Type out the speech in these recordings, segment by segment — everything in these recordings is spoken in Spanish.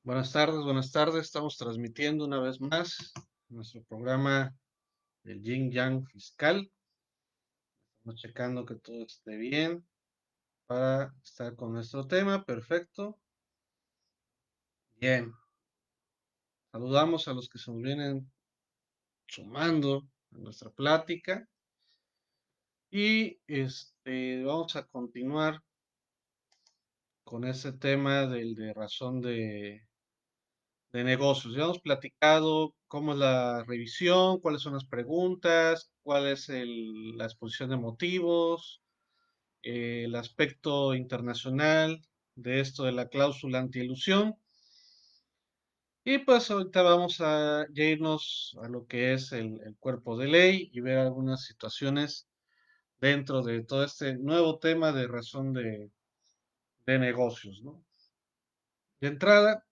Buenas tardes. Estamos transmitiendo una vez más nuestro programa del Yin Yang Fiscal. Estamos checando que todo esté bien para estar con nuestro tema. Perfecto. Bien. Saludamos a los que se nos vienen sumando a nuestra plática y vamos a continuar con ese tema del de razón de negocios. Ya hemos platicado cómo es la revisión, cuáles son las preguntas, cuál es la exposición de motivos, el aspecto internacional de esto de la cláusula antielusión. Y pues ahorita vamos a ya irnos a lo que es el cuerpo de ley y ver algunas situaciones dentro de todo este nuevo tema de razón de negocios, ¿no? De entrada,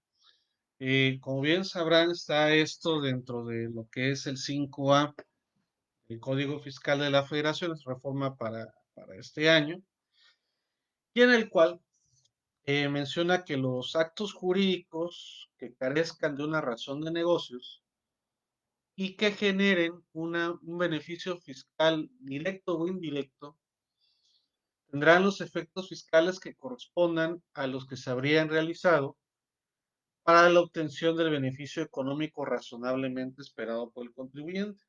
como bien sabrán, está esto dentro de lo que es el 5A, el Código Fiscal de la Federación, es reforma para este año, y en el cual menciona que los actos jurídicos que carezcan de una razón de negocios y que generen un beneficio fiscal directo o indirecto, tendrán los efectos fiscales que correspondan a los que se habrían realizado para la obtención del beneficio económico razonablemente esperado por el contribuyente.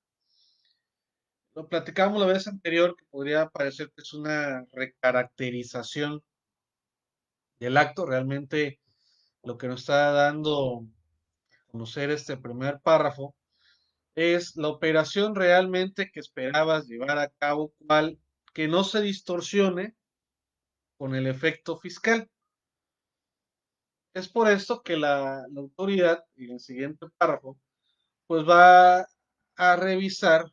Lo platicamos la vez anterior que podría parecer que es una recaracterización del acto. Realmente lo que nos está dando a conocer este primer párrafo es la operación realmente que esperabas llevar a cabo, cual que no se distorsione con el efecto fiscal. Es por esto que la autoridad, en el siguiente párrafo, pues va a revisar,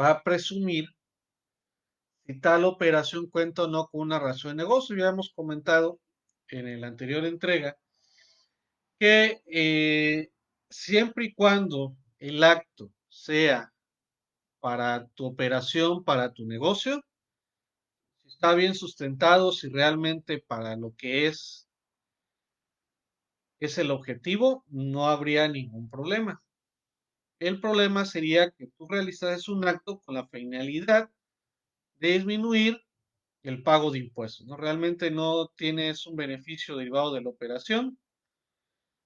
va a presumir si tal operación cuenta o no con una razón de negocio. Ya hemos comentado en la anterior entrega que siempre y cuando el acto sea para tu operación, para tu negocio, si está bien sustentado, si realmente para lo que es el objetivo, no habría ningún problema. El problema sería que tú realizas un acto con la finalidad de disminuir el pago de impuestos, ¿no? Realmente no tienes un beneficio derivado de la operación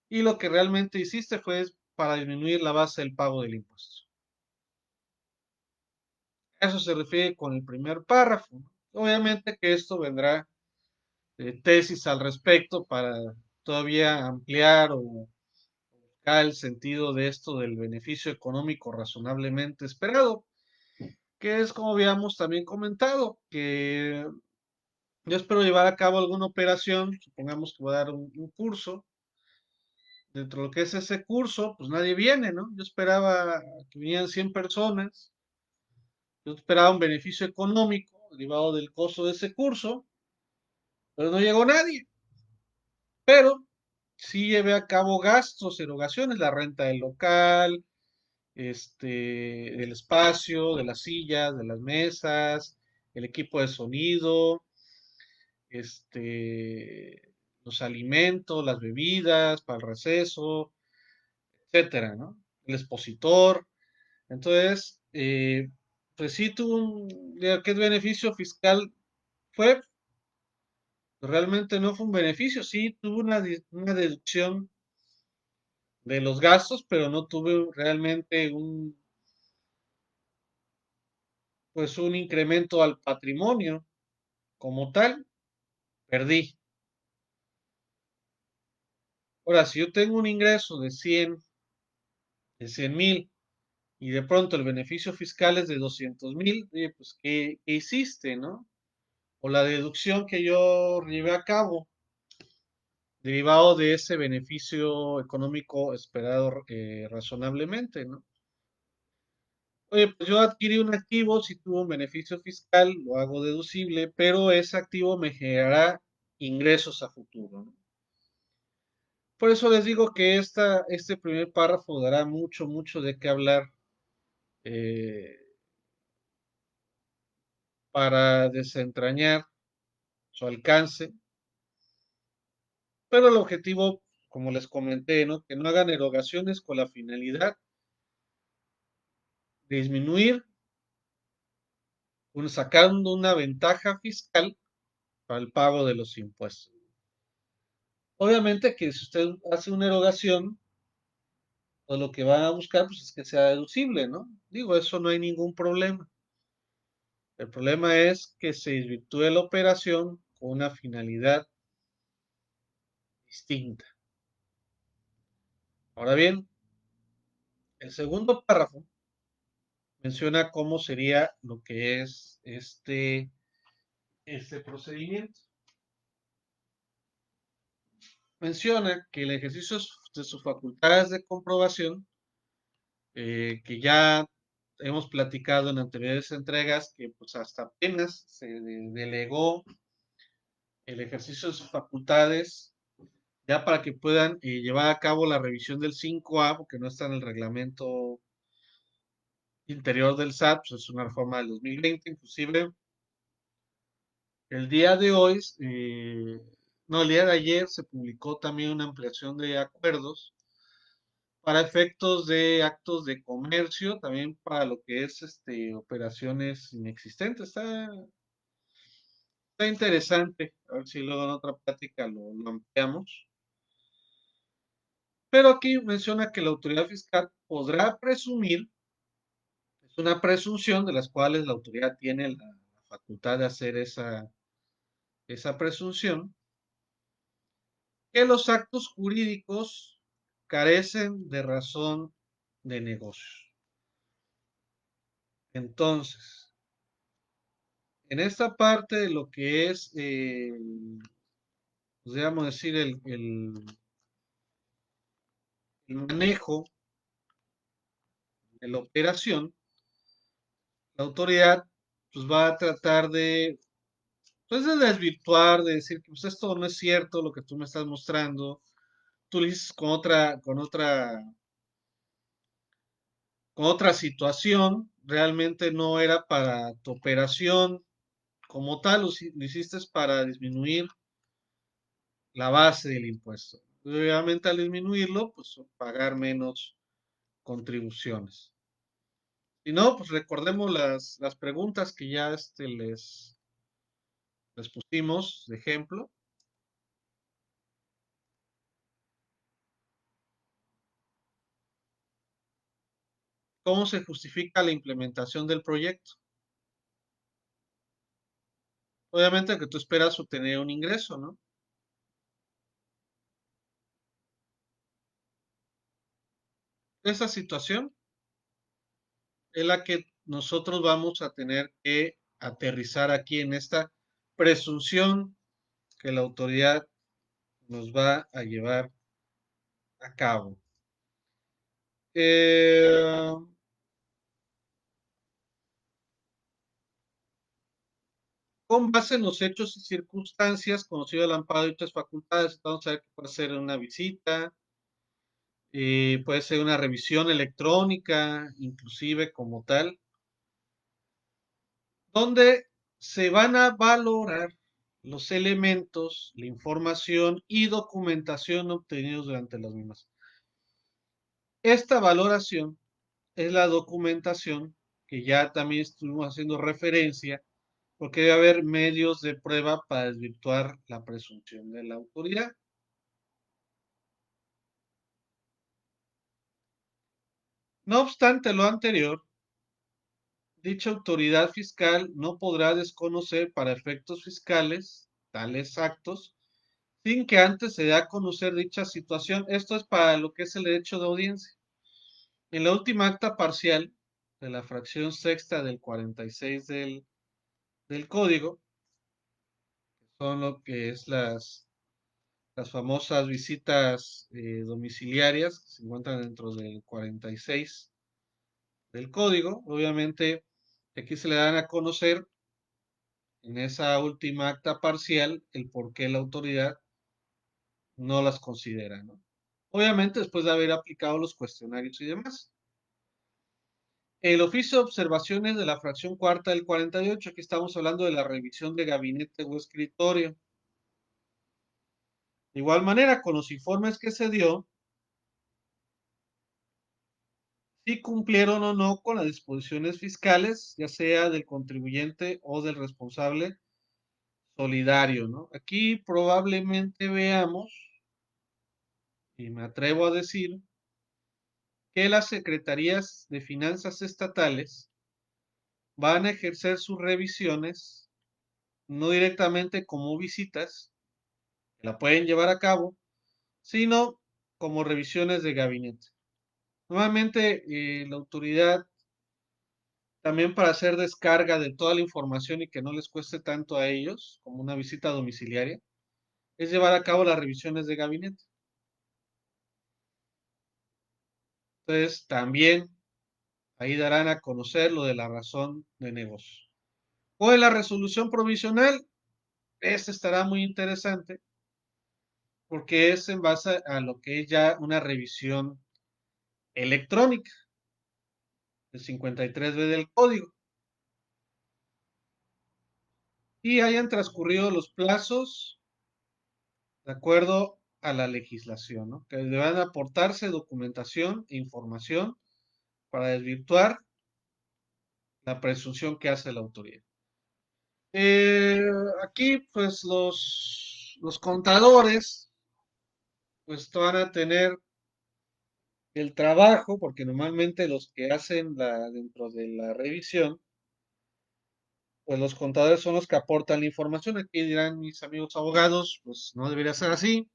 y lo que realmente hiciste fue para disminuir la base del pago del impuesto. Eso se refiere con el primer párrafo, ¿no? Obviamente que esto vendrá tesis al respecto para todavía ampliar o buscar el sentido de esto del beneficio económico razonablemente esperado, que es como habíamos también comentado, que yo espero llevar a cabo alguna operación, supongamos que voy a dar un curso. Dentro de lo que es ese curso, pues nadie viene, ¿no? Yo esperaba que vinieran 100 personas, yo esperaba un beneficio económico derivado del costo de ese curso, pero no llegó nadie. Pero sí llevé a cabo gastos, erogaciones, la renta del local, del espacio, de las sillas, de las mesas, el equipo de sonido, los alimentos, las bebidas para el receso, etcétera, ¿no? El expositor. Entonces, pues sí tuvo ¿qué beneficio fiscal fue? Realmente no fue un beneficio, sí tuvo una deducción de los gastos, pero no tuve realmente pues un incremento al patrimonio como tal, perdí. Ahora, si yo tengo un ingreso de 100,000 y de pronto el beneficio fiscal es de 200,000, oye, pues ¿qué hiciste, no? O la deducción que yo llevé a cabo derivado de ese beneficio económico esperado razonablemente, ¿no? Oye, pues yo adquirí un activo, si tuvo un beneficio fiscal, lo hago deducible, pero ese activo me generará ingresos a futuro, ¿no? Por eso les digo que este primer párrafo dará mucho, mucho de qué hablar eh, para desentrañar su alcance, pero el objetivo como les comenté, ¿no? Que no hagan erogaciones con la finalidad de disminuir, sacando una ventaja fiscal para el pago de los impuestos. Obviamente que si usted hace una erogación, pues lo que va a buscar pues, es que sea deducible, ¿no? Digo, eso no hay ningún problema. El problema es que se desvirtúe la operación con una finalidad distinta. Ahora bien, el segundo párrafo menciona cómo sería lo que es este procedimiento. Menciona que el ejercicio de sus facultades de comprobación, que ya hemos platicado en anteriores entregas, que pues hasta apenas se delegó el ejercicio de sus facultades ya para que puedan llevar a cabo la revisión del 5A, porque no está en el reglamento interior del SAT, pues es una reforma del 2020, inclusive el día de hoy, no, el día de ayer se publicó también una ampliación de acuerdos para efectos de actos de comercio, también para lo que es operaciones inexistentes. Está interesante, a ver si luego en otra plática lo ampliamos. Pero aquí menciona que la autoridad fiscal podrá presumir, es una presunción de las cuales la autoridad tiene la facultad de hacer esa presunción, que los actos jurídicos carecen de razón de negocio. Entonces, en esta parte de lo que es, podríamos decir, el manejo de la operación, la autoridad pues va a tratar pues, de desvirtuar, de decir que pues, esto no es cierto, lo que tú me estás mostrando, tú lo dices con otra situación, realmente no era para tu operación como tal, lo hiciste para disminuir la base del impuesto. Obviamente al disminuirlo, pues pagar menos contribuciones. Si no, pues recordemos las preguntas que ya les pusimos de ejemplo. ¿Cómo se justifica la implementación del proyecto? Obviamente que tú esperas obtener un ingreso, ¿no? Esa situación es la que nosotros vamos a tener que aterrizar aquí en esta presunción que la autoridad nos va a llevar a cabo. Eh, con base en los hechos y circunstancias, conocido el amparo de otras facultades, vamos a ver que puede ser una visita, puede ser una revisión electrónica, inclusive como tal, donde se van a valorar los elementos, la información y documentación obtenidos durante las mismas. Esta valoración es la documentación que ya también estuvimos haciendo referencia, porque debe haber medios de prueba para desvirtuar la presunción de la autoridad. No obstante lo anterior, dicha autoridad fiscal no podrá desconocer para efectos fiscales tales actos sin que antes se dé a conocer dicha situación. Esto es para lo que es el derecho de audiencia. En la última acta parcial de la fracción sexta del 46 del código, son lo que es las famosas visitas domiciliarias que se encuentran dentro del 46 del código. Obviamente, aquí se le dan a conocer en esa última acta parcial el por qué la autoridad no las considera, ¿no? Obviamente, después de haber aplicado los cuestionarios y demás. El oficio de observaciones de la fracción cuarta del 48, aquí estamos hablando de la revisión de gabinete o escritorio. De igual manera, con los informes que se dio, si cumplieron o no con las disposiciones fiscales, ya sea del contribuyente o del responsable solidario, ¿no? Aquí probablemente veamos, y me atrevo a decir, que las secretarías de finanzas estatales van a ejercer sus revisiones no directamente como visitas, que la pueden llevar a cabo, sino como revisiones de gabinete. Normalmente la autoridad, también para hacer descarga de toda la información y que no les cueste tanto a ellos, como una visita domiciliaria, es llevar a cabo las revisiones de gabinete. Entonces, también ahí darán a conocer lo de la razón de negocio. O en la resolución provisional, este estará muy interesante porque es en base a lo que es ya una revisión electrónica, el 53B del código, y hayan transcurrido los plazos de acuerdo a la legislación, ¿no? Que deberán aportarse documentación e información para desvirtuar la presunción que hace la autoridad. Eh, Aquí, pues, los contadores, pues, van a tener el trabajo, porque normalmente los que hacen dentro de la revisión, pues los contadores son los que aportan la información. Aquí dirán mis amigos abogados, pues no debería ser así.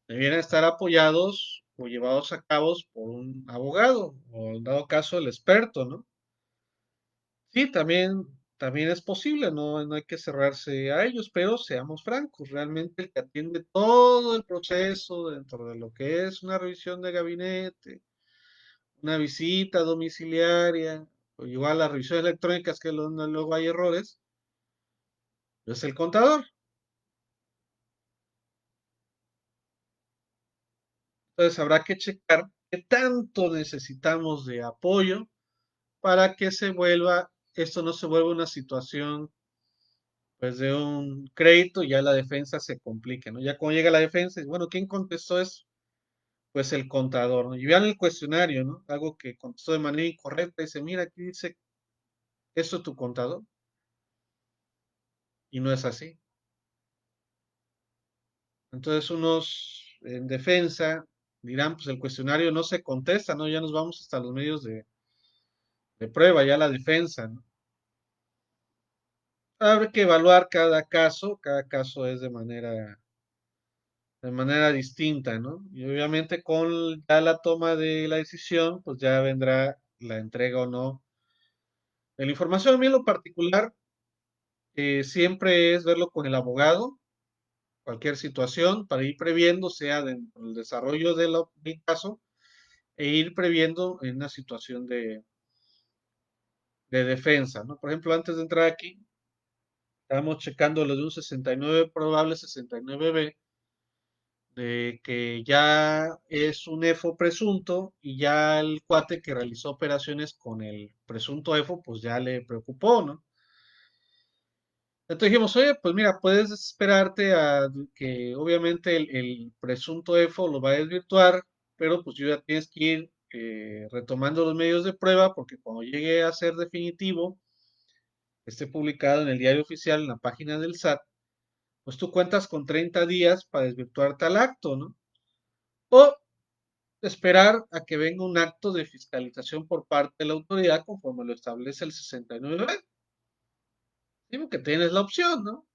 Debieran estar apoyados o llevados a cabo por un abogado, o en dado caso el experto, ¿no? Sí, también es posible, no hay que cerrarse a ellos, pero seamos francos, realmente el que atiende todo el proceso dentro de lo que es una revisión de gabinete, una visita domiciliaria, o igual las revisiones electrónicas que luego hay errores, es el contador. Entonces habrá que checar qué tanto necesitamos de apoyo para que esto no se vuelva una situación pues de un crédito, ya la defensa se complica, ¿no? Ya cuando llega la defensa, y bueno, ¿quién contestó eso? Pues el contador, ¿no? Y vean el cuestionario, ¿no? Algo que contestó de manera incorrecta, dice, mira, aquí dice, ¿esto es tu contador? Y no es así. Entonces unos en defensa dirán, pues el cuestionario no se contesta, ¿no? Ya nos vamos hasta los medios de prueba, ya la defensa, ¿no? Habrá que evaluar cada caso es de manera distinta, ¿no? Y obviamente con ya la toma de la decisión, pues ya vendrá la entrega o no de la información. A mí en lo particular, siempre es verlo con el abogado, cualquier situación, para ir previendo, sea dentro del desarrollo del caso, e ir previendo en una situación de defensa, ¿no? Por ejemplo, antes de entrar aquí, estábamos checando lo de un 69 probable 69B, de que ya es un EFO presunto y ya el cuate que realizó operaciones con el presunto EFO, pues ya le preocupó, ¿no? Entonces dijimos, oye, pues mira, puedes esperarte a que obviamente el presunto EFO lo va a desvirtuar, pero pues yo ya tienes que ir retomando los medios de prueba porque cuando llegue a ser definitivo, esté publicado en el diario oficial, en la página del SAT, pues tú cuentas con 30 días para desvirtuar tal acto, ¿no? O esperar a que venga un acto de fiscalización por parte de la autoridad conforme lo establece el 69. Digo que tienes la opción, ¿no?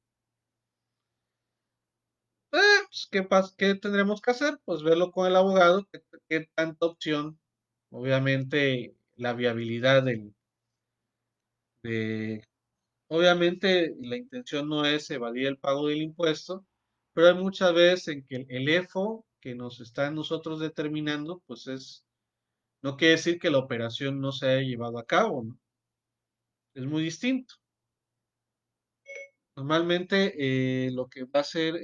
Pues, ¿qué tendremos que hacer? Pues verlo con el abogado, qué tanta opción, obviamente la viabilidad de, obviamente la intención no es evadir el pago del impuesto, pero hay muchas veces en que el EFO que nos está nosotros determinando, pues no quiere decir que la operación no se haya llevado a cabo, ¿no? Es muy distinto. Normalmente lo que va a hacer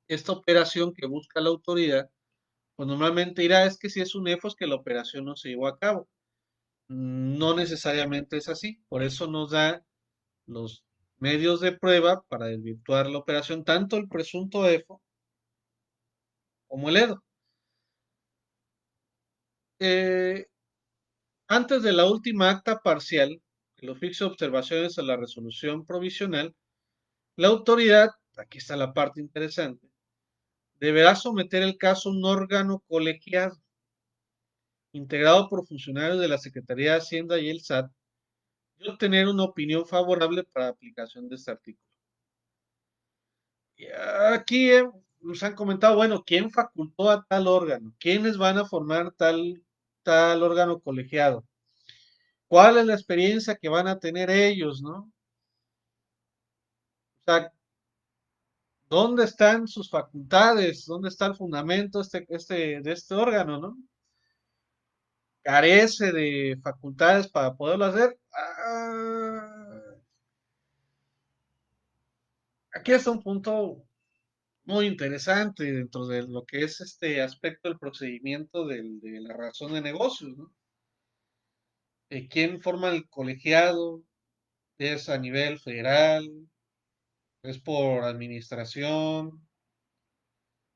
esta operación que busca la autoridad, pues normalmente dirá, es que si es un EFO es que la operación no se llevó a cabo. No necesariamente es así, por eso nos da los medios de prueba para desvirtuar la operación, tanto el presunto EFO como el EDO. Eh, Antes de la última acta parcial, el oficio de observaciones a la resolución provisional, la autoridad, aquí está la parte interesante, deberá someter el caso a un órgano colegiado integrado por funcionarios de la Secretaría de Hacienda y el SAT y obtener una opinión favorable para aplicación de este artículo. Y aquí nos han comentado, bueno, ¿quién facultó a tal órgano? ¿Quiénes van a formar tal órgano colegiado? ¿Cuál es la experiencia que van a tener ellos, no? O sea, ¿dónde están sus facultades? ¿Dónde está el fundamento de este órgano, no? ¿Carece de facultades para poderlo hacer? Aquí está un punto muy interesante dentro de lo que es este aspecto del procedimiento de la razón de negocios, ¿no? ¿Quién forma el colegiado? ¿Es a nivel federal? ¿Es por administración?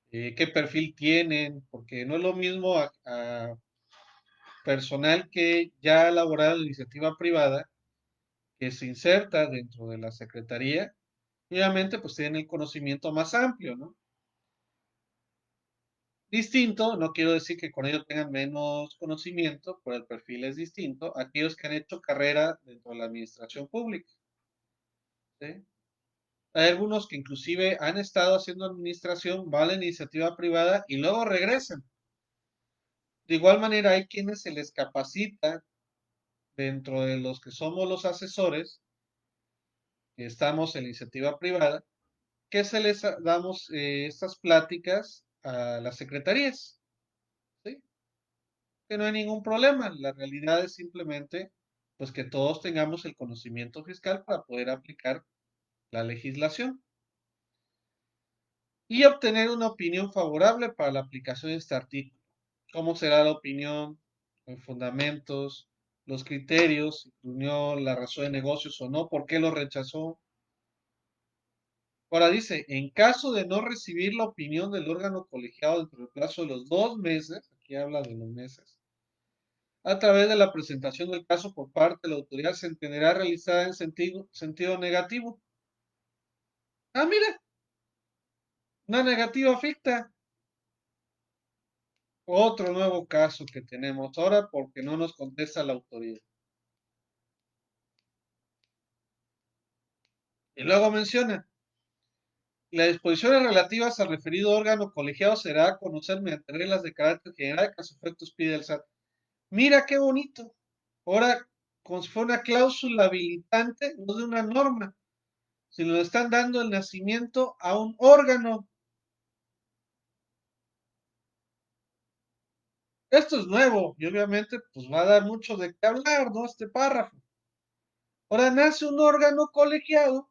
¿Qué perfil tienen? Porque no es lo mismo a personal que ya ha elaborado la iniciativa privada, que se inserta dentro de la secretaría, y obviamente pues tienen el conocimiento más amplio, ¿no? Distinto, no quiero decir que con ello tengan menos conocimiento, pero el perfil es distinto a aquellos que han hecho carrera dentro de la administración pública, ¿sí? Hay algunos que inclusive han estado haciendo administración, van a la iniciativa privada y luego regresan. De igual manera, hay quienes se les capacita dentro de los que somos los asesores, que estamos en la iniciativa privada, que se les damos estas pláticas a las secretarías, ¿sí? Que no hay ningún problema. La realidad es simplemente pues que todos tengamos el conocimiento fiscal para poder aplicar la legislación y obtener una opinión favorable para la aplicación de este artículo. ¿Cómo será la opinión? Los fundamentos, los criterios, si unió la razón de negocios o no, por qué lo rechazó. Ahora dice, en caso de no recibir la opinión del órgano colegiado dentro del plazo de los 2 meses, aquí habla de los meses, a través de la presentación del caso por parte de la autoridad se entenderá realizada en sentido negativo. Ah, mira, una negativa ficta. Otro nuevo caso que tenemos ahora porque no nos contesta la autoridad. Y luego menciona, las disposiciones relativas al referido órgano colegiado será a conocer mediante reglas de carácter general que a sus efectos pide el SAT. Mira qué bonito. Ahora, como si fuera una cláusula habilitante, no de una norma, sino le están dando el nacimiento a un órgano. Esto es nuevo y obviamente pues va a dar mucho de qué hablar, ¿no? Este párrafo. Ahora nace un órgano colegiado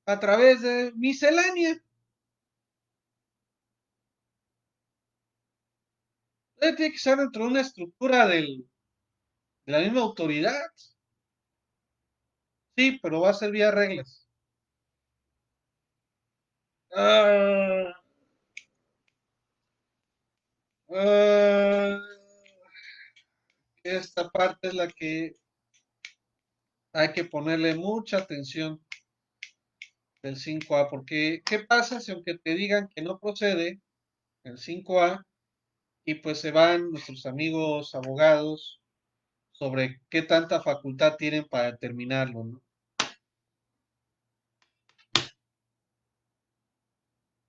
a través de miscelánea. Tiene que ser dentro de una estructura de la misma autoridad. Sí, pero va a ser vía reglas. Ah, ah, esta parte es la que hay que ponerle mucha atención del 5A, porque ¿qué pasa si aunque te digan que no procede el 5A y pues se van nuestros amigos abogados sobre qué tanta facultad tienen para determinarlo, ¿no?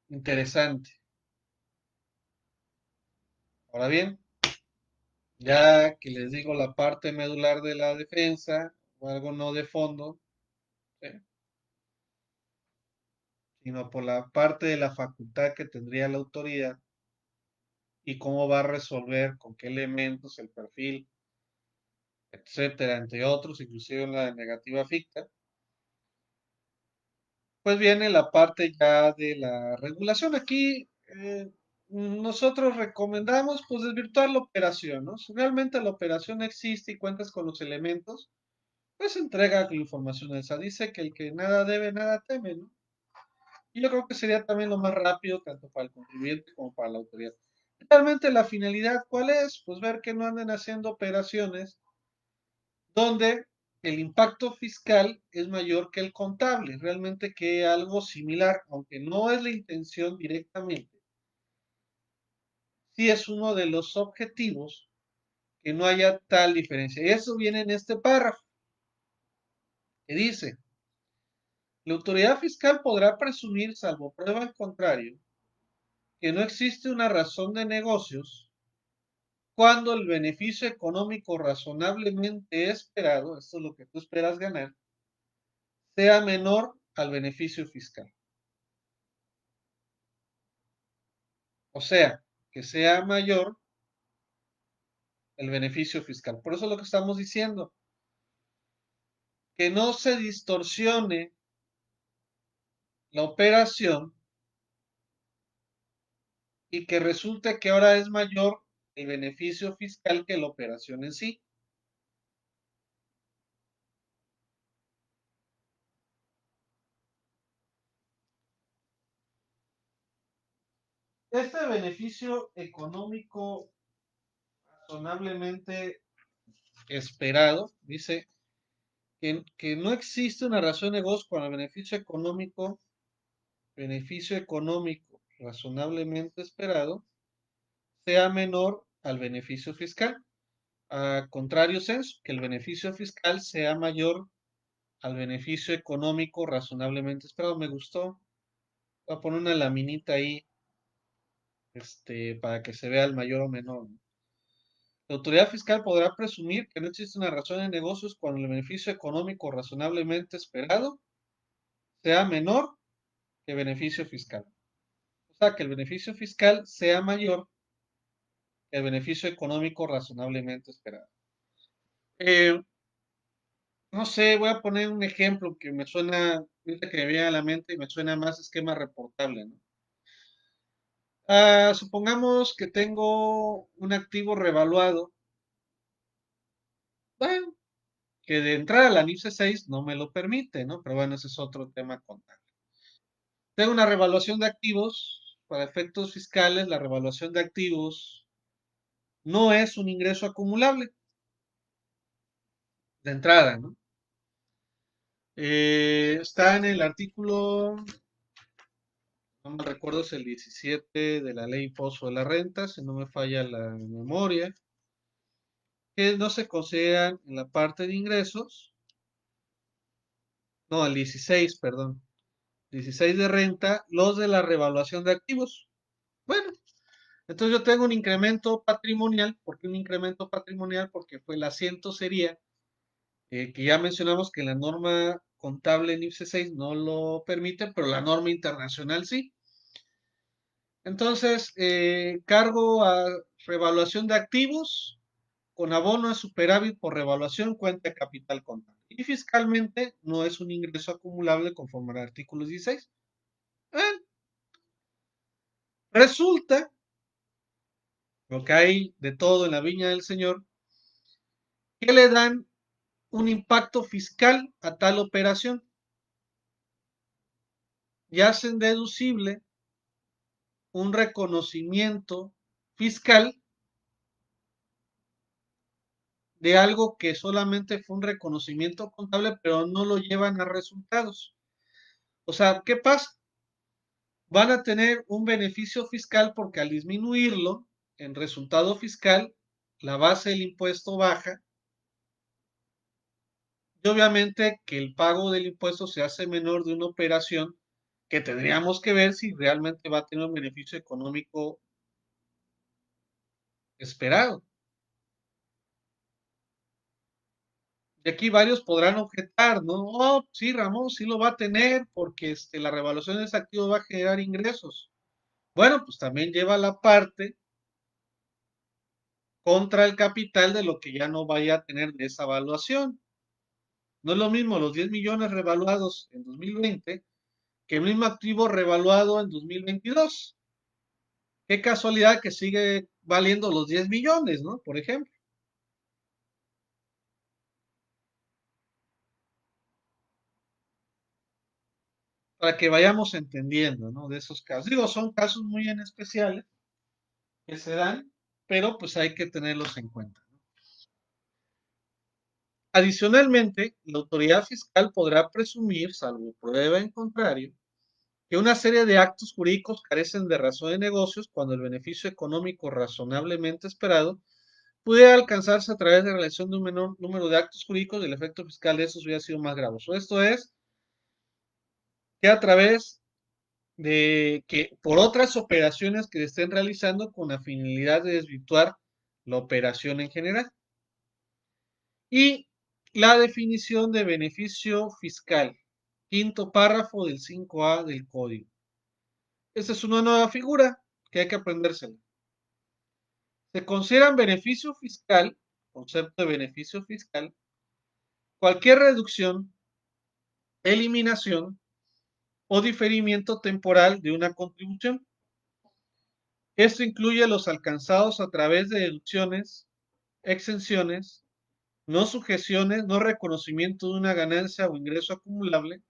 Interesante. Ahora bien, ya que les digo la parte medular de la defensa, o algo no de fondo, ¿sí? Sino por la parte de la facultad que tendría la autoridad y cómo va a resolver, con qué elementos, el perfil, etcétera, entre otros, inclusive en la negativa ficta, pues viene la parte ya de la regulación. Aquí nosotros recomendamos pues desvirtuar la operación, ¿no? Si realmente la operación existe y cuentas con los elementos, pues entrega la información al SAT. Dice que el que nada debe, nada teme, ¿no? Y yo creo que sería también lo más rápido, tanto para el contribuyente como para la autoridad. Realmente la finalidad, ¿cuál es? Pues ver que no anden haciendo operaciones donde el impacto fiscal es mayor que el contable. Realmente que algo similar, aunque no es la intención directamente, sí es uno de los objetivos que no haya tal diferencia. Y eso viene en este párrafo, que dice, la autoridad fiscal podrá presumir, salvo prueba en contrario, que no existe una razón de negocios cuando el beneficio económico razonablemente esperado, esto es lo que tú esperas ganar, sea menor al beneficio fiscal. O sea, que sea mayor el beneficio fiscal. Por eso es lo que estamos diciendo, que no se distorsione la operación y que resulte que ahora es mayor el beneficio fiscal que la operación en sí. Este beneficio económico razonablemente esperado, dice que no existe una razón de negocio cuando el beneficio económico razonablemente esperado, sea menor al beneficio fiscal. A contrario senso, que el beneficio fiscal sea mayor al beneficio económico razonablemente esperado. Me gustó. Voy a poner una laminita ahí, para que se vea el mayor o menor, ¿no? La autoridad fiscal podrá presumir que no existe una razón de negocios cuando el beneficio económico razonablemente esperado sea menor que beneficio fiscal. O sea, que el beneficio fiscal sea mayor que el beneficio económico razonablemente esperado. Eh, no sé, voy a poner un ejemplo que me suena, ahorita que me viene a la mente y me suena más esquema reportable, ¿no? Supongamos que tengo un activo revaluado, bueno, que de entrada la NIFSE 6 no me lo permite, ¿no? Pero bueno, ese es otro tema contable. Tengo una revaluación de activos, para efectos fiscales, la revaluación de activos no es un ingreso acumulable de entrada, ¿no? Está en el artículo, no me recuerdo, es el 17 de la ley impuesto de la renta, si no me falla la memoria, que no se consideran en la parte de ingresos, no, el 16, perdón, 16 de renta, los de la revaluación de activos. Bueno, entonces yo tengo un incremento patrimonial. ¿Por qué un incremento patrimonial? Porque fue el asiento sería, que ya mencionamos que la norma contable en IPC 6 no lo permite, pero la norma internacional sí. Entonces, cargo a revaluación de activos con abono de superávit por revaluación cuenta de capital contable. Y fiscalmente no es un ingreso acumulable conforme al artículo 16. Eh, Resulta, lo que hay de todo en la viña del Señor, que le dan un impacto fiscal a tal operación y hacen deducible un reconocimiento fiscal de algo que solamente fue un reconocimiento contable, pero no lo llevan a resultados. O sea, ¿qué pasa? Van a tener un beneficio fiscal porque al disminuirlo en resultado fiscal, la base del impuesto baja y obviamente que el pago del impuesto se hace menor de una operación que tendríamos que ver si realmente va a tener un beneficio económico esperado. Y aquí varios podrán objetar, ¿no? Oh, sí, Ramón, sí lo va a tener porque la revaluación de ese activo va a generar ingresos. Bueno, pues también lleva la parte contra el capital de lo que ya no vaya a tener de esa evaluación. No es lo mismo los 10 millones revaluados en 2020 que el mismo activo revaluado en 2022. Qué casualidad que sigue valiendo los 10 millones, ¿no? Por ejemplo. para que vayamos entendiendo, ¿no? De esos casos. Digo, son casos muy en especiales que se dan, pero pues hay que tenerlos en cuenta. Adicionalmente, la autoridad fiscal podrá presumir, salvo prueba en contrario, que una serie de actos jurídicos carecen de razón de negocios cuando el beneficio económico razonablemente esperado pudiera alcanzarse a través de la realización de un menor número de actos jurídicos y el efecto fiscal de esos hubiera sido más gravoso. Esto es, que a través de que por otras operaciones que se estén realizando con la finalidad de desvirtuar la operación en general. Y la definición de beneficio fiscal, quinto párrafo del 5A del código. Esta es una nueva figura que hay que aprendérsela. Se consideran beneficio fiscal, concepto de beneficio fiscal, cualquier reducción, eliminación o diferimiento temporal de una contribución. Esto incluye los alcanzados a través de deducciones, exenciones, no sujeciones, no reconocimiento de una ganancia o ingreso acumulable,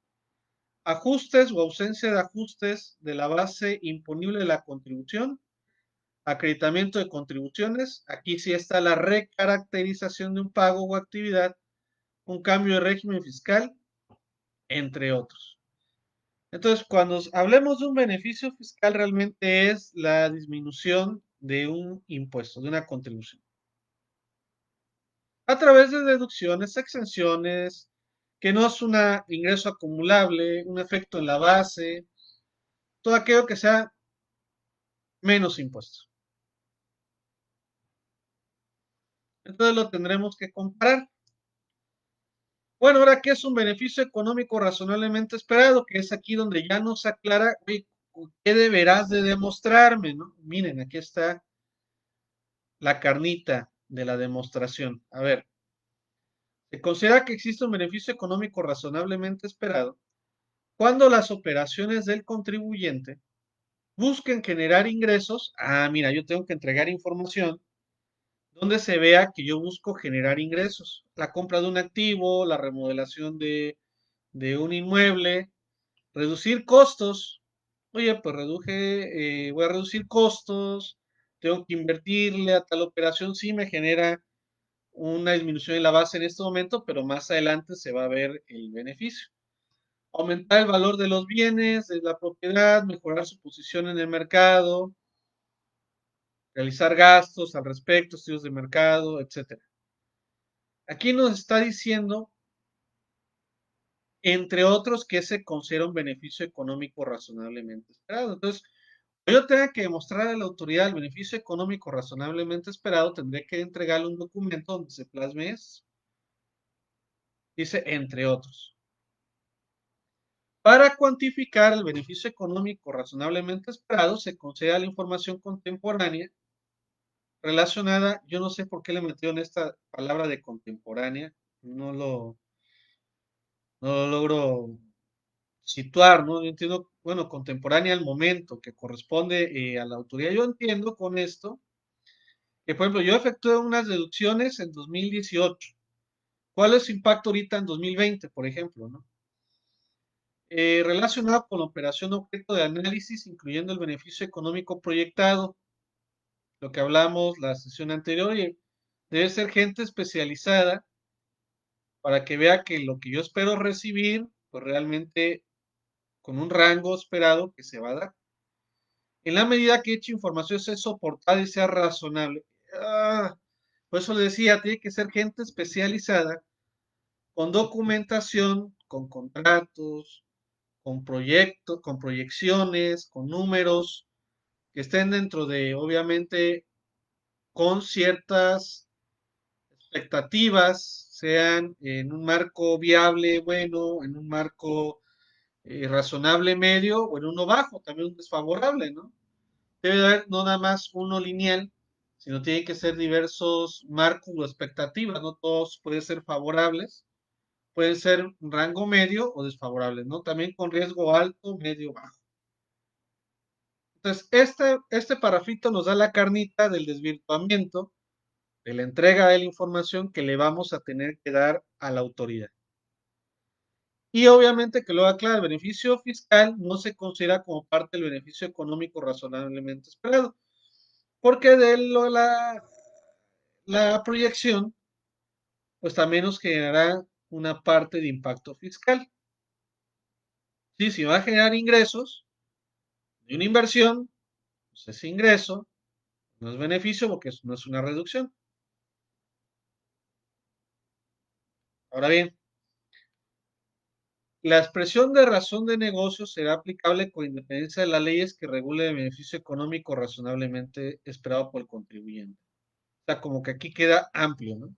ajustes o ausencia de ajustes de la base imponible de la contribución, acreditamiento de contribuciones, aquí sí está la recaracterización de un pago o actividad, un cambio de régimen fiscal, entre otros. Entonces, cuando hablemos de un beneficio fiscal, realmente es la disminución de un impuesto, de una contribución. A través de deducciones, exenciones, que no es un ingreso acumulable, un efecto en la base, todo aquello que sea menos impuestos. Entonces lo tendremos que comparar. Bueno, ahora, ¿qué es un beneficio económico razonablemente esperado? Que es aquí donde ya nos aclara, oye, ¿qué deberás de demostrarme, no? Miren, aquí está la carnita de la demostración. A ver, se considera que existe un beneficio económico razonablemente esperado cuando las operaciones del contribuyente busquen generar ingresos. Ah, mira, yo tengo que entregar información donde se vea que yo busco generar ingresos. La compra de un activo, la remodelación de un inmueble, reducir costos. Oye, pues voy a reducir costos, tengo que invertirle a tal operación, sí me genera una disminución en la base en este momento, pero más adelante se va a ver el beneficio. Aumentar el valor de los bienes, de la propiedad, mejorar su posición en el mercado, realizar gastos al respecto, estudios de mercado, etcétera. Aquí nos está diciendo, entre otros, que se considera un beneficio económico razonablemente esperado. Entonces, yo tenga que demostrar a la autoridad el beneficio económico razonablemente esperado, tendré que entregarle un documento donde se plasme eso. Dice, entre otros. Para cuantificar el beneficio económico razonablemente esperado, se considera la información contemporánea relacionada. Yo no sé por qué le metieron esta palabra de contemporánea, no lo logro situar, ¿no? Yo entiendo, bueno, contemporánea al momento que corresponde a la autoridad. Yo entiendo con esto que, por ejemplo, yo efectué unas deducciones en 2018. ¿Cuál es su impacto ahorita en 2020, por ejemplo, ¿no? Relacionado con la operación objeto de análisis, incluyendo el beneficio económico proyectado, lo que hablamos la sesión anterior, y debe ser gente especializada para que vea que lo que yo espero recibir, pues realmente con un rango esperado que se va a dar. En la medida que dicha información sea soportada y sea razonable. Por eso le decía, tiene que ser gente especializada con documentación, con contratos, con proyectos, con proyecciones, con números que estén dentro de, obviamente, con ciertas expectativas, sean en un marco viable, bueno, en un marco razonable medio o en uno bajo, también un desfavorable, ¿no? Debe de haber no nada más uno lineal, sino tiene que ser diversos marcos o expectativas, no todos pueden ser favorables, pueden ser rango medio o desfavorables, ¿no? También con riesgo alto, medio, bajo. Entonces, este parrafito nos da la carnita del desvirtuamiento, de la entrega de la información que le vamos a tener que dar a la autoridad. Y obviamente que luego aclara, el beneficio fiscal no se considera como parte del beneficio económico razonablemente esperado, porque la proyección, pues también nos generará una parte de impacto fiscal. Sí, si va a generar ingresos de una inversión, pues ese ingreso no es beneficio porque no es una reducción. Ahora bien, la expresión de razón de negocio será aplicable con independencia de las leyes que regule el beneficio económico razonablemente esperado por el contribuyente. O sea, como que aquí queda amplio, ¿no?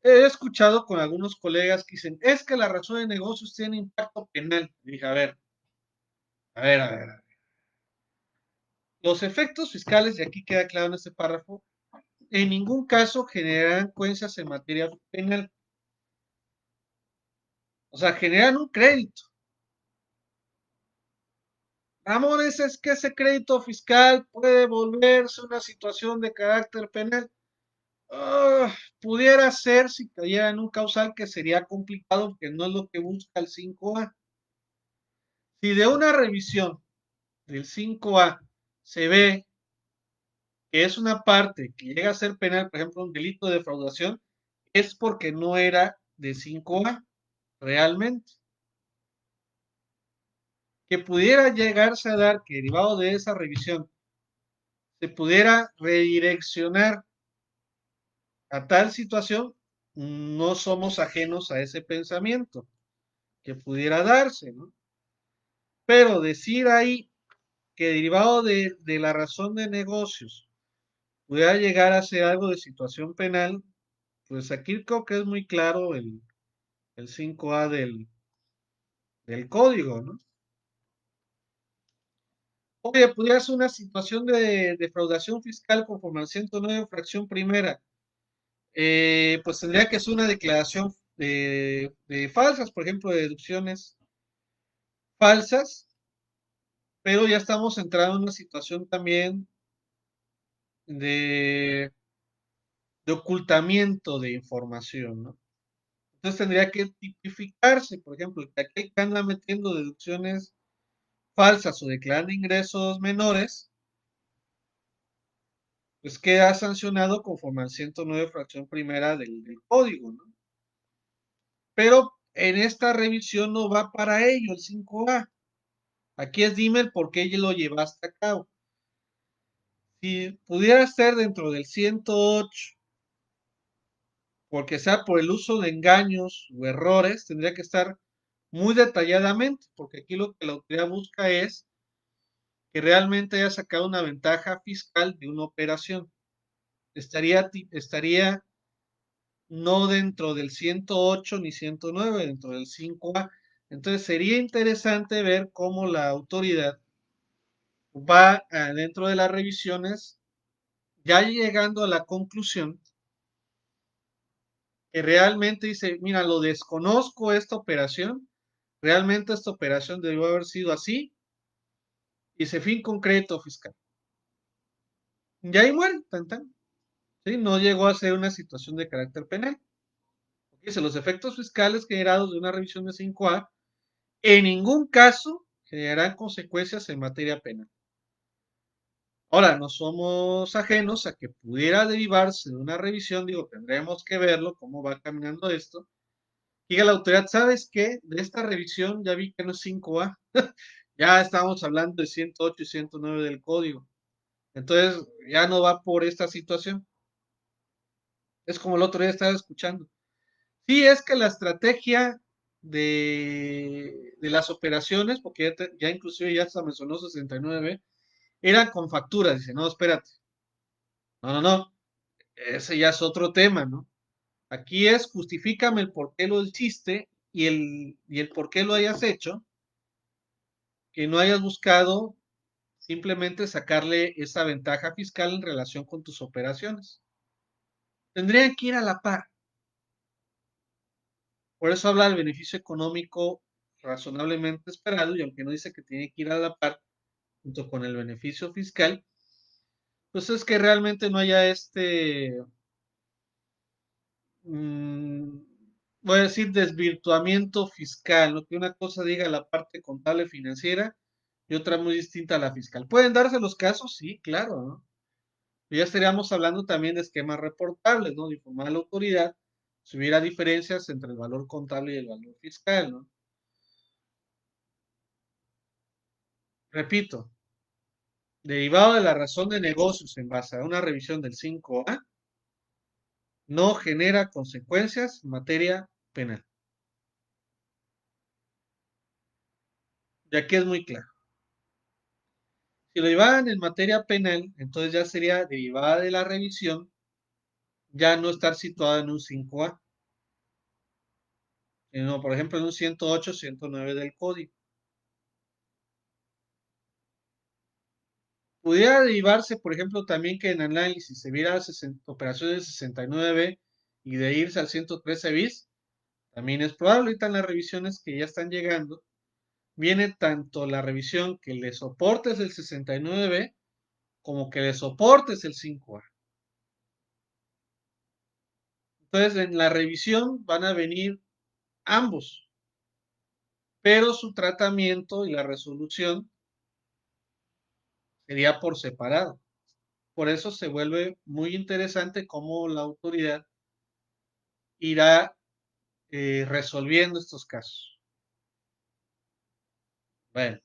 He escuchado con algunos colegas que dicen, es que la razón de negocios tiene impacto penal. Y dije, a ver. Los efectos fiscales, y aquí queda claro en este párrafo, en ningún caso generarán consecuencias en materia penal. O sea, generan un crédito. Ramones, es que ese crédito fiscal puede volverse una situación de carácter penal. Ah, pudiera ser si cayera en un causal que sería complicado porque no es lo que busca el 5A. Si de una revisión del 5A se ve que es una parte que llega a ser penal, por ejemplo, un delito de defraudación, es porque no era de 5A realmente. Que pudiera llegarse a dar que derivado de esa revisión se pudiera redireccionar a tal situación, no somos ajenos a ese pensamiento que pudiera darse, ¿no? Pero decir ahí que derivado de la razón de negocios pudiera llegar a ser algo de situación penal, pues aquí creo que es muy claro el 5A del código, ¿no? Oye, pudiera ser una situación de defraudación fiscal conforme al 109 fracción primera. Pues tendría que ser una declaración de falsas, por ejemplo, de deducciones falsas, pero ya estamos entrando en una situación también de, de ocultamiento de información, ¿no? Entonces tendría que tipificarse, por ejemplo, que aquel que anda metiendo deducciones falsas o declarando ingresos menores, pues queda sancionado conforme al 109 fracción primera del código, ¿no? Pero en esta revisión no va para ello el 5A. Aquí es dime el por qué lo llevaste a cabo. Si pudiera ser dentro del 108, porque sea por el uso de engaños o errores, tendría que estar muy detalladamente, porque aquí lo que la autoridad busca es que realmente haya sacado una ventaja fiscal de una operación. Estaría no dentro del 108 ni 109, dentro del 5A. Entonces sería interesante ver cómo la autoridad va dentro de las revisiones, ya llegando a la conclusión que realmente dice, mira, lo desconozco esta operación, realmente esta operación debió haber sido así, y se fin concreto fiscal. Y ahí muere, tan, tan. ¿Sí? No llegó a ser una situación de carácter penal. Dice, los efectos fiscales generados de una revisión de 5A en ningún caso generarán consecuencias en materia penal. Ahora, no somos ajenos a que pudiera derivarse de una revisión, digo, tendremos que verlo, cómo va caminando esto. Diga la autoridad, ¿sabes qué? De esta revisión ya vi que no es 5A, ya estamos hablando de 108 y 109 del código. Entonces, ya no va por esta situación. Es como el otro día estaba escuchando. Sí, es que la estrategia de las operaciones, porque ya inclusive ya se mencionó 69, eran con facturas. Dice, no, espérate. No. Ese ya es otro tema, ¿no? Aquí es justifícame el por qué lo hiciste y el por qué lo hayas hecho, que no hayas buscado simplemente sacarle esa ventaja fiscal en relación con tus operaciones. Tendrían que ir a la par. Por eso habla del beneficio económico razonablemente esperado y aunque no dice que tiene que ir a la par junto con el beneficio fiscal, pues es que realmente no haya mm, voy a decir desvirtuamiento fiscal, ¿no? Que una cosa diga la parte contable financiera y otra muy distinta a la fiscal. ¿Pueden darse los casos? Sí, claro, ¿no? Ya estaríamos hablando también de esquemas reportables, ¿no? De informar a la autoridad si hubiera diferencias entre el valor contable y el valor fiscal, ¿no? Repito, derivado de la razón de negocios en base a una revisión del 5A, no genera consecuencias en materia penal. Y aquí es muy claro. Si lo llevaban en materia penal, entonces ya sería derivada de la revisión, ya no estar situada en un 5A, sino por ejemplo en un 108, 109 del código. Pudiera derivarse, por ejemplo, también que en análisis se viera operaciones 69 y de irse al 113 bis, también es probable. Ahorita en las revisiones que ya están llegando, viene tanto la revisión que le soportes el 69 como que le soportes el 5A. Entonces, en la revisión van a venir ambos, pero su tratamiento y la resolución sería por separado. Por eso se vuelve muy interesante cómo la autoridad irá resolviendo estos casos. Bueno,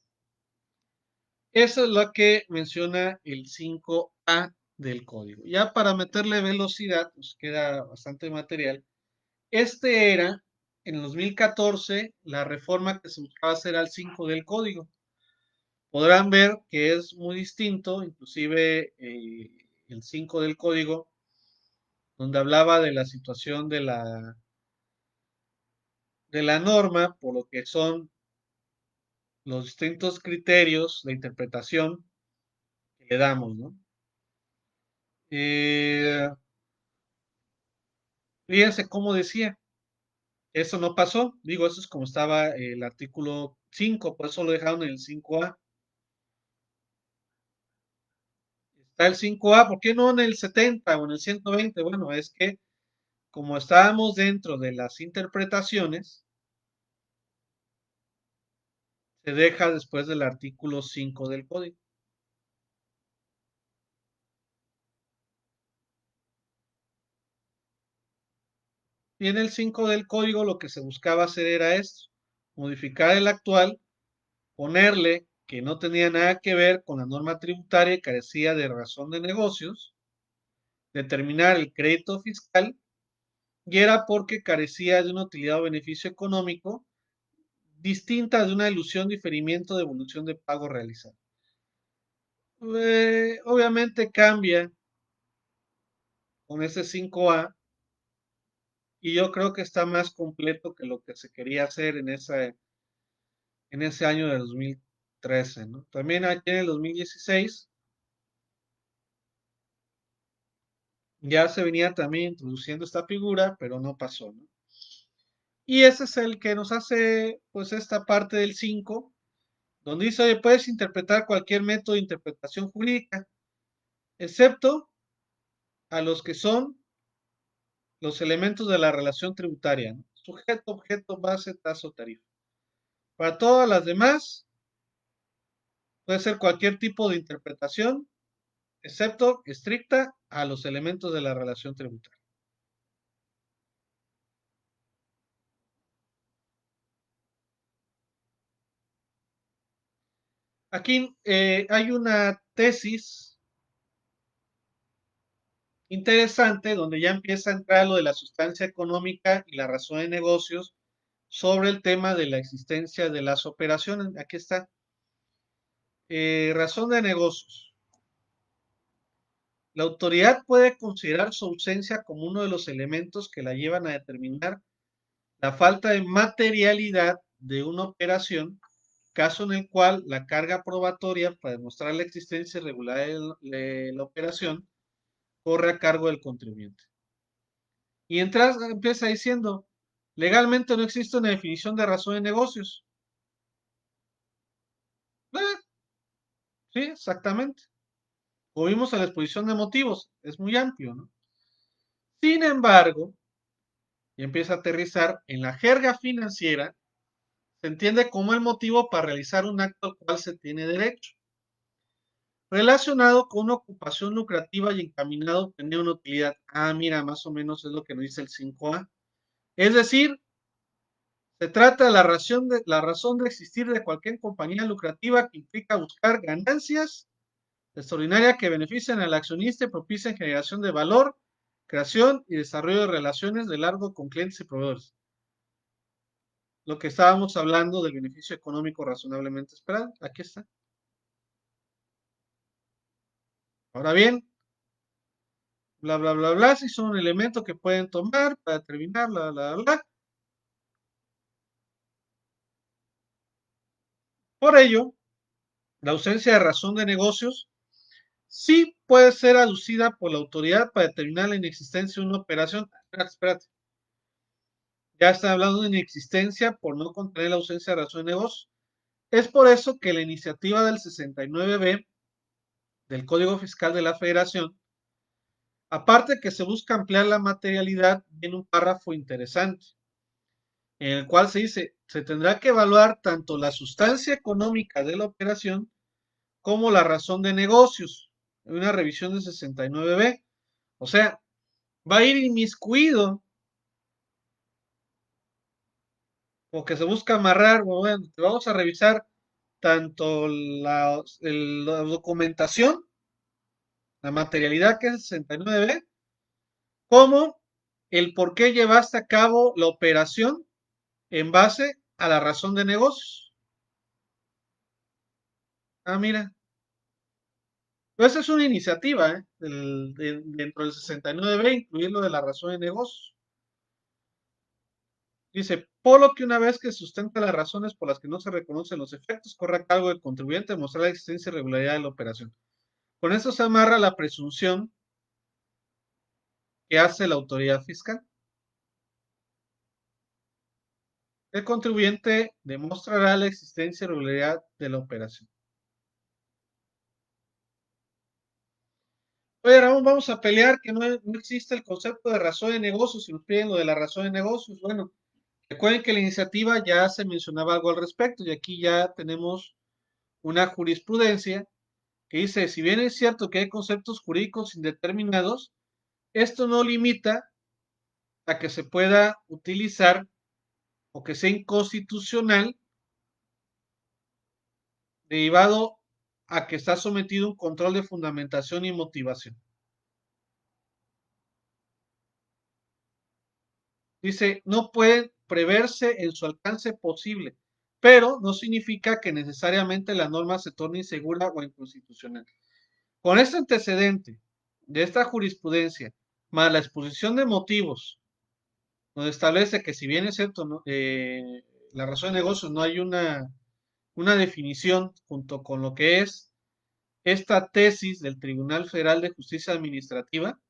eso es lo que menciona el 5A del código. Ya para meterle velocidad, nos queda bastante material. Este era, en el 2014, la reforma que se buscaba hacer al 5 del código. Podrán ver que es muy distinto, inclusive el 5 del código, donde hablaba de la situación de la norma, por lo que son los distintos criterios de interpretación que le damos, ¿no? Eh, Fíjense cómo decía, eso no pasó, digo, eso es como estaba el artículo 5, por eso lo dejaron en el 5A. Está el 5A, ¿por qué no en el 70 o en el 120? Bueno, es que como estábamos dentro de las interpretaciones, se deja después del artículo 5 del código. Y en el 5 del código lo que se buscaba hacer era esto, modificar el actual, ponerle que no tenía nada que ver con la norma tributaria y carecía de razón de negocios, determinar el crédito fiscal y era porque carecía de una utilidad o beneficio económico distinta de una ilusión, diferimiento, devolución de pago realizado. Obviamente cambia con ese 5A y yo creo que está más completo que lo que se quería hacer en ese año de 2013, ¿no? También aquí en el 2016 ya se venía también introduciendo esta figura, pero no pasó, ¿no? Y ese es el que nos hace, pues, esta parte del 5, donde dice, oye, puedes interpretar cualquier método de interpretación jurídica, excepto a los que son los elementos de la relación tributaria, ¿no? Sujeto, objeto, base, tasa o tarifa. Para todas las demás, puede ser cualquier tipo de interpretación, excepto estricta a los elementos de la relación tributaria. Aquí hay una tesis interesante donde ya empieza a entrar lo de la sustancia económica y la razón de negocios sobre el tema de la existencia de las operaciones. Aquí está. Razón de negocios. La autoridad puede considerar su ausencia como uno de los elementos que la llevan a determinar la falta de materialidad de una operación, caso en el cual la carga probatoria para demostrar la existencia irregular de la operación corre a cargo del contribuyente. Y entras, empieza diciendo, legalmente no existe una definición de razón de negocios. Eh, sí, exactamente. O vimos en la exposición de motivos, es muy amplio, ¿no? Sin embargo, y empieza a aterrizar en la jerga financiera, se entiende como el motivo para realizar un acto al cual se tiene derecho, relacionado con una ocupación lucrativa y encaminado a obtener una utilidad. Ah, mira, más o menos es lo que nos dice el 5A. Es decir, se trata de la razón de existir de cualquier compañía lucrativa que implica buscar ganancias extraordinarias que beneficien al accionista y propicien generación de valor, creación y desarrollo de relaciones de largo con clientes y proveedores. Lo que estábamos hablando del beneficio económico razonablemente esperado. Aquí está. Ahora bien, bla, bla, bla, bla, si son un elemento que pueden tomar para determinar, bla, bla, bla. Por ello, la ausencia de razón de negocios sí puede ser aducida por la autoridad para determinar la inexistencia de una operación. Espérate, espérate. Ya está hablando de inexistencia por no contener la ausencia de razón de negocios. Es por eso que la iniciativa del 69B del Código Fiscal de la Federación, aparte que se busca ampliar la materialidad, tiene un párrafo interesante, en el cual se dice, se tendrá que evaluar tanto la sustancia económica de la operación como la razón de negocios, en una revisión del 69B. O sea, va a ir inmiscuido, o que se busca amarrar, bueno, te vamos a revisar tanto la documentación, la materialidad que es el 69B, como el por qué llevaste a cabo la operación en base a la razón de negocios. Ah, mira, pues esa es una iniciativa, ¿eh? Dentro del 69B, incluir lo de la razón de negocios. Dice, por lo que una vez que sustenta las razones por las que no se reconocen los efectos, corre a cargo del contribuyente demostrar la existencia y regularidad de la operación. Con esto se amarra la presunción que hace la autoridad fiscal. El contribuyente demostrará la existencia y regularidad de la operación. Oye, Ramón, vamos a pelear que no existe el concepto de razón de negocios si nos piden lo de la razón de negocios. Bueno, recuerden que la iniciativa ya se mencionaba algo al respecto y aquí ya tenemos una jurisprudencia que dice, si bien es cierto que hay conceptos jurídicos indeterminados, esto no limita a que se pueda utilizar o que sea inconstitucional derivado a que está sometido a un control de fundamentación y motivación. Dice, no puede preverse en su alcance posible, pero no significa que necesariamente la norma se torne insegura o inconstitucional. Con este antecedente de esta jurisprudencia, más la exposición de motivos, donde establece que si bien es cierto, ¿no? La razón de negocios no hay una definición junto con lo que es esta tesis del Tribunal Federal de Justicia Administrativa,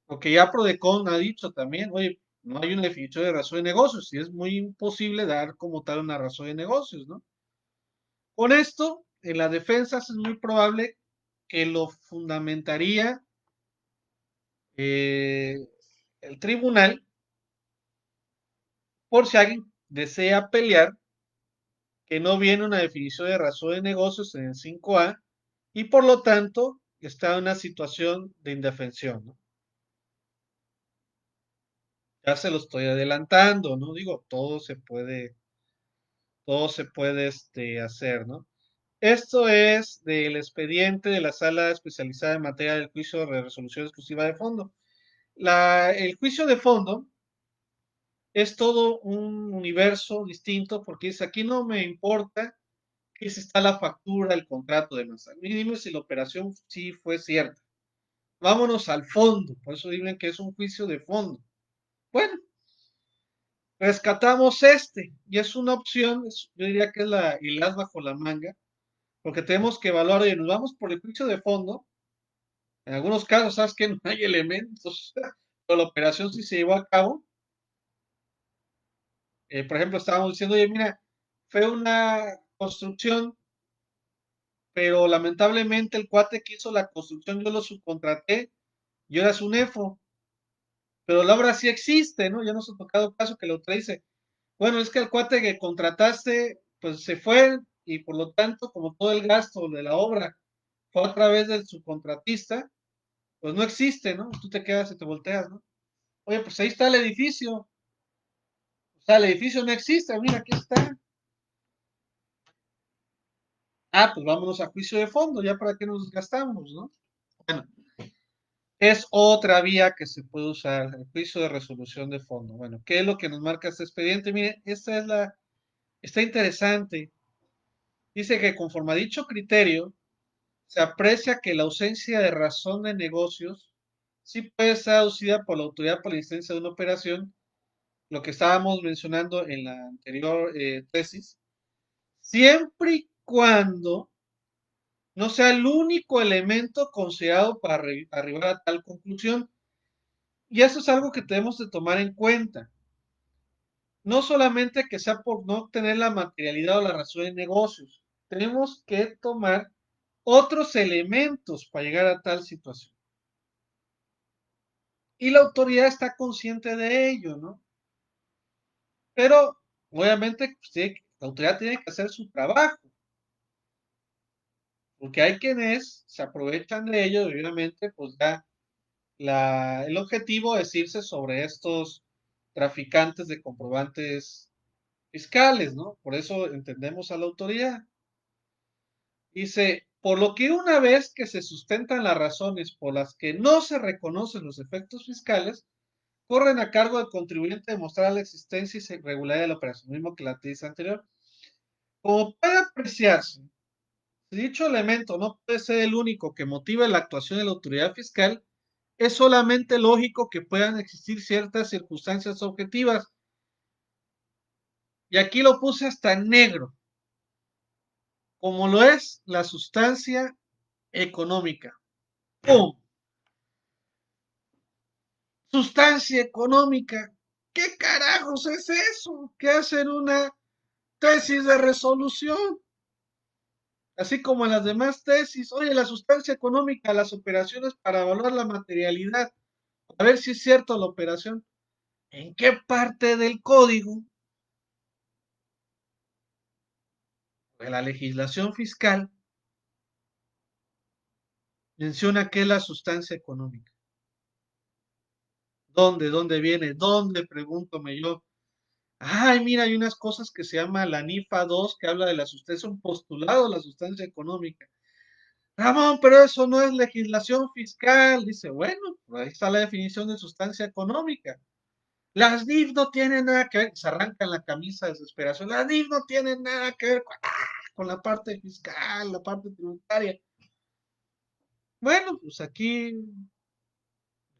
porque ya Prodecon ha dicho también, oye, no hay una definición de razón de negocios y es muy imposible dar como tal una razón de negocios, ¿no? Con esto, en las defensas es muy probable que lo fundamentaría eh, el tribunal por si alguien desea pelear que no viene una definición de razón de negocios en el 5A y por lo tanto está en una situación de indefensión, ¿no? Ya se lo estoy adelantando, ¿no? Digo, todo se puede hacer, ¿no? Esto es del expediente de la Sala Especializada en Materia del Juicio de Resolución Exclusiva de Fondo. El juicio de fondo es todo un universo distinto porque dice, aquí no me importa que si está la factura, el contrato de masa. Y dime si la operación sí fue cierta. Vámonos al fondo, por eso dicen que es un juicio de fondo. Bueno, rescatamos y es una opción, yo diría que es el as bajo la manga, porque tenemos que evaluar, oye, nos vamos por el juicio de fondo, en algunos casos, sabes que no hay elementos, pero la operación sí se llevó a cabo. Por ejemplo, estábamos diciendo, oye, mira, fue una construcción, pero lamentablemente el cuate que hizo la construcción yo lo subcontraté, yo era su nefo, pero la obra sí existe, ¿no? Ya nos ha tocado caso que la autoridad dice, bueno, es que el cuate que contrataste, pues se fue y por lo tanto, como todo el gasto de la obra fue a través del subcontratista, pues no existe, ¿no? Tú te quedas y te volteas, ¿no? Oye, pues ahí está el edificio, o sea, el edificio no existe, mira, aquí está. Ah, pues vámonos a juicio de fondo, ya para qué nos gastamos, ¿no? Bueno, es otra vía que se puede usar, el juicio de resolución de fondo. Bueno, ¿qué es lo que nos marca este expediente? Mire, está interesante. Dice que conforme a dicho criterio, se aprecia que la ausencia de razón de negocios sí puede ser aducida por la autoridad por la existencia de una operación, lo que estábamos mencionando en la anterior tesis, siempre y cuando no sea el único elemento considerado para arribar a tal conclusión. Y eso es algo que tenemos de tomar en cuenta. No solamente que sea por no tener la materialidad o la razón de negocios, tenemos que tomar otros elementos para llegar a tal situación. Y la autoridad está consciente de ello, ¿no? Pero obviamente pues, la autoridad tiene que hacer su trabajo, porque hay quienes se aprovechan de ello y obviamente pues ya el objetivo es irse sobre estos traficantes de comprobantes fiscales, ¿no? Por eso entendemos a la autoridad. Dice, por lo que una vez que se sustentan las razones por las que no se reconocen los efectos fiscales, corren a cargo del contribuyente demostrar la existencia y regularidad de la operación, mismo que la tesis anterior. Como puede apreciarse, si dicho elemento no puede ser el único que motive la actuación de la autoridad fiscal, es solamente lógico que puedan existir ciertas circunstancias objetivas. Y aquí lo puse hasta en negro, como lo es la sustancia económica. ¡Pum! Sustancia económica. ¿Qué carajos es eso? ¿Qué hacen una tesis de resolución? Así como en las demás tesis, oye, la sustancia económica, las operaciones para evaluar la materialidad, a ver si es cierto la operación. ¿En qué parte del código de la legislación fiscal menciona qué es la sustancia económica? ¿Dónde? ¿Dónde viene? ¿Dónde? Pregúntome yo. Ay, mira, hay unas cosas que se llama la NIFA 2 que habla de la sustancia, un postulado de la sustancia económica. Ramón, pero eso no es legislación fiscal. Dice, bueno, pues ahí está la definición de sustancia económica. Las DIF no tienen nada que ver, se arrancan la camisa de desesperación. Las DIF no tienen nada que ver con la parte fiscal, la parte tributaria. Bueno, pues aquí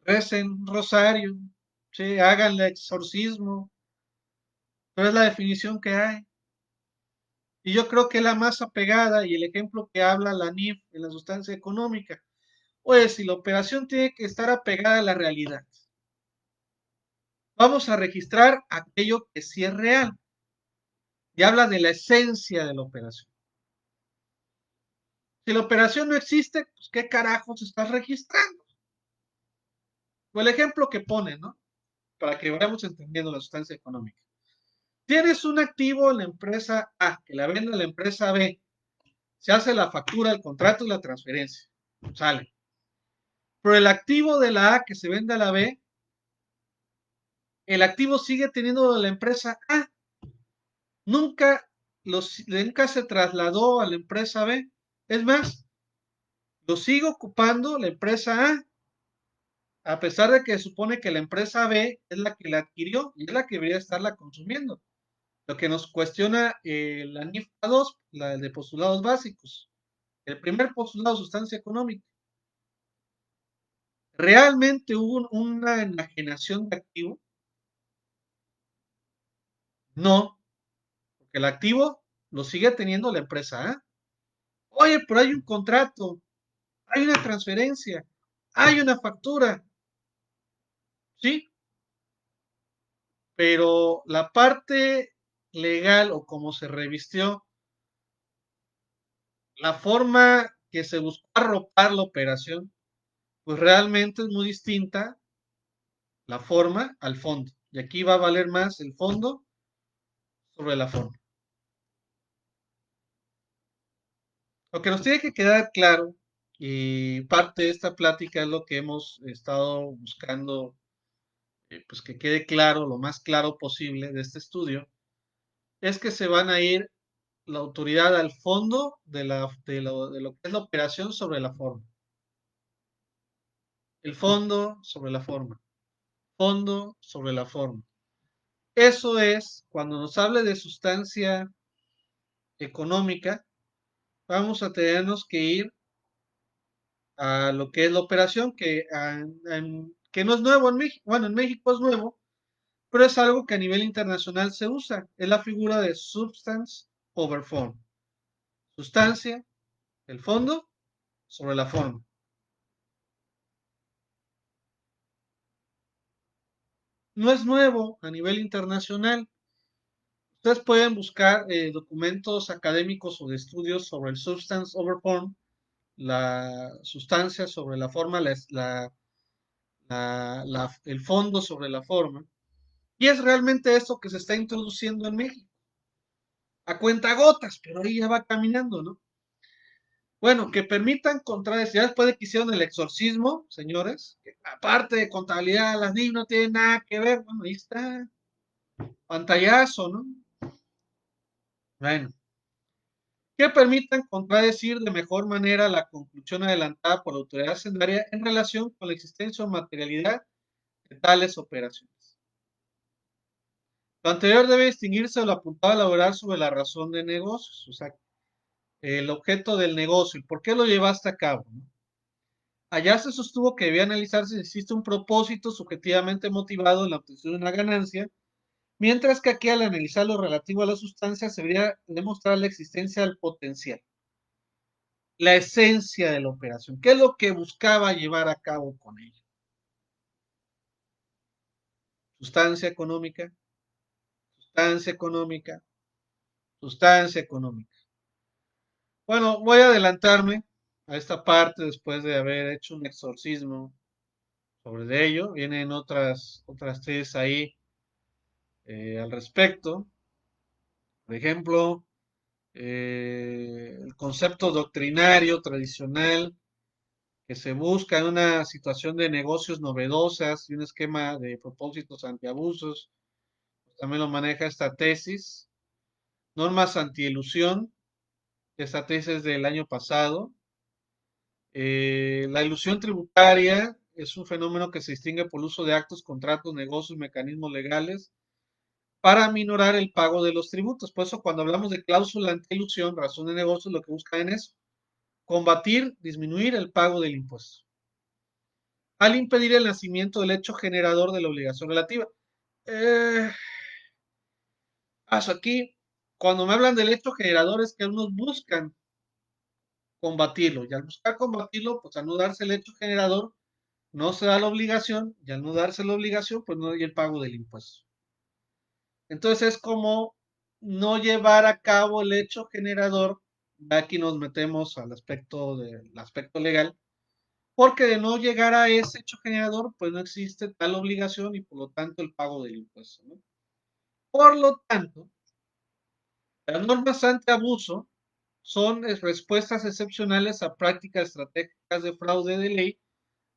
recen rosario, sí, háganle exorcismo, pero es la definición que hay. Y yo creo que es la más apegada y el ejemplo que habla la NIF en la sustancia económica. Oye, si la operación tiene que estar apegada a la realidad, vamos a registrar aquello que sí es real y habla de la esencia de la operación. Si la operación no existe, pues ¿qué carajos estás registrando? O el ejemplo que pone, ¿no? Para que vayamos entendiendo la sustancia económica. Tienes un activo en la empresa A, que la vende a la empresa B, se hace la factura, el contrato y la transferencia, sale. Pero el activo de la A que se vende a la B, el activo sigue teniendo la empresa A, nunca, nunca se trasladó a la empresa B. Es más, lo sigue ocupando la empresa a pesar de que se supone que la empresa B es la que la adquirió y es la que debería estarla consumiendo. Lo que nos cuestiona la NIFA 2, la de postulados básicos. El primer postulado, sustancia económica. ¿Realmente hubo una enajenación de activo? No, porque el activo lo sigue teniendo la empresa A. Oye, pero hay un contrato, hay una transferencia, hay una factura, ¿sí? Pero la parte legal o como se revistió, la forma que se buscó arropar la operación, pues realmente es muy distinta la forma al fondo. Y aquí va a valer más el fondo sobre la forma. Lo que nos tiene que quedar claro, y parte de esta plática es lo que hemos estado buscando, pues que quede claro, lo más claro posible de este estudio, es que se van a ir la autoridad al fondo de lo que es la operación sobre la forma. El fondo sobre la forma. Fondo sobre la forma. Eso es, cuando nos hable de sustancia económica, vamos a tenernos que ir a lo que es la operación, que no es nuevo en México. Bueno, en México es nuevo, pero es algo que a nivel internacional se usa. Es la figura de substance over form. Sustancia, el fondo, sobre la forma. No es nuevo a nivel internacional. Ustedes pueden buscar documentos académicos o de estudios sobre el substance over form, la sustancia sobre la forma, el fondo sobre la forma. Y es realmente eso que se está introduciendo en México. A cuentagotas, pero ahí ya va caminando, ¿no? Bueno, que permitan contradecir, ya después de que hicieron el exorcismo, señores, que aparte de contabilidad, las niñas no tienen nada que ver, bueno, ahí está, pantallazo, ¿no? Bueno, que permitan contradecir de mejor manera la conclusión adelantada por la autoridad hacendaria en relación con la existencia o materialidad de tales operaciones. Lo anterior debe distinguirse de lo apuntado a elaborar sobre la razón de negocios, o sea, el objeto del negocio, y por qué lo llevaste a cabo, ¿no? Allá se sostuvo que debía analizarse si existe un propósito subjetivamente motivado en la obtención de una ganancia, mientras que aquí al analizar lo relativo a la sustancia se debería demostrar la existencia del potencial, la esencia de la operación, qué es lo que buscaba llevar a cabo con ella. Sustancia económica, sustancia económica, sustancia económica. Bueno, voy a adelantarme a esta parte después de haber hecho un exorcismo sobre ello. Vienen otras tesis ahí al respecto. Por ejemplo, el concepto doctrinario tradicional que se busca en una situación de negocios novedosas y un esquema de propósitos antiabusos, pues también lo maneja esta tesis. Normas antielusión, esta tesis del año pasado. La ilusión tributaria es un fenómeno que se distingue por el uso de actos, contratos, negocios, mecanismos legales para minorar el pago de los tributos. Por eso cuando hablamos de cláusula anti-ilusión, razón de negocios, lo que buscan es combatir, disminuir el pago del impuesto, al impedir el nacimiento del hecho generador de la obligación relativa. Eh, Paso aquí, cuando me hablan del hecho generador es que algunos buscan combatirlo, y al buscar combatirlo, pues al no darse el hecho generador, no se da la obligación, y al no darse la obligación, pues no hay el pago del impuesto. Entonces es como no llevar a cabo el hecho generador, aquí nos metemos al aspecto del aspecto legal, porque de no llegar a ese hecho generador, pues no existe tal obligación y por lo tanto el pago del impuesto, ¿no? Por lo tanto, las normas anti-abuso son respuestas excepcionales a prácticas estratégicas de fraude de ley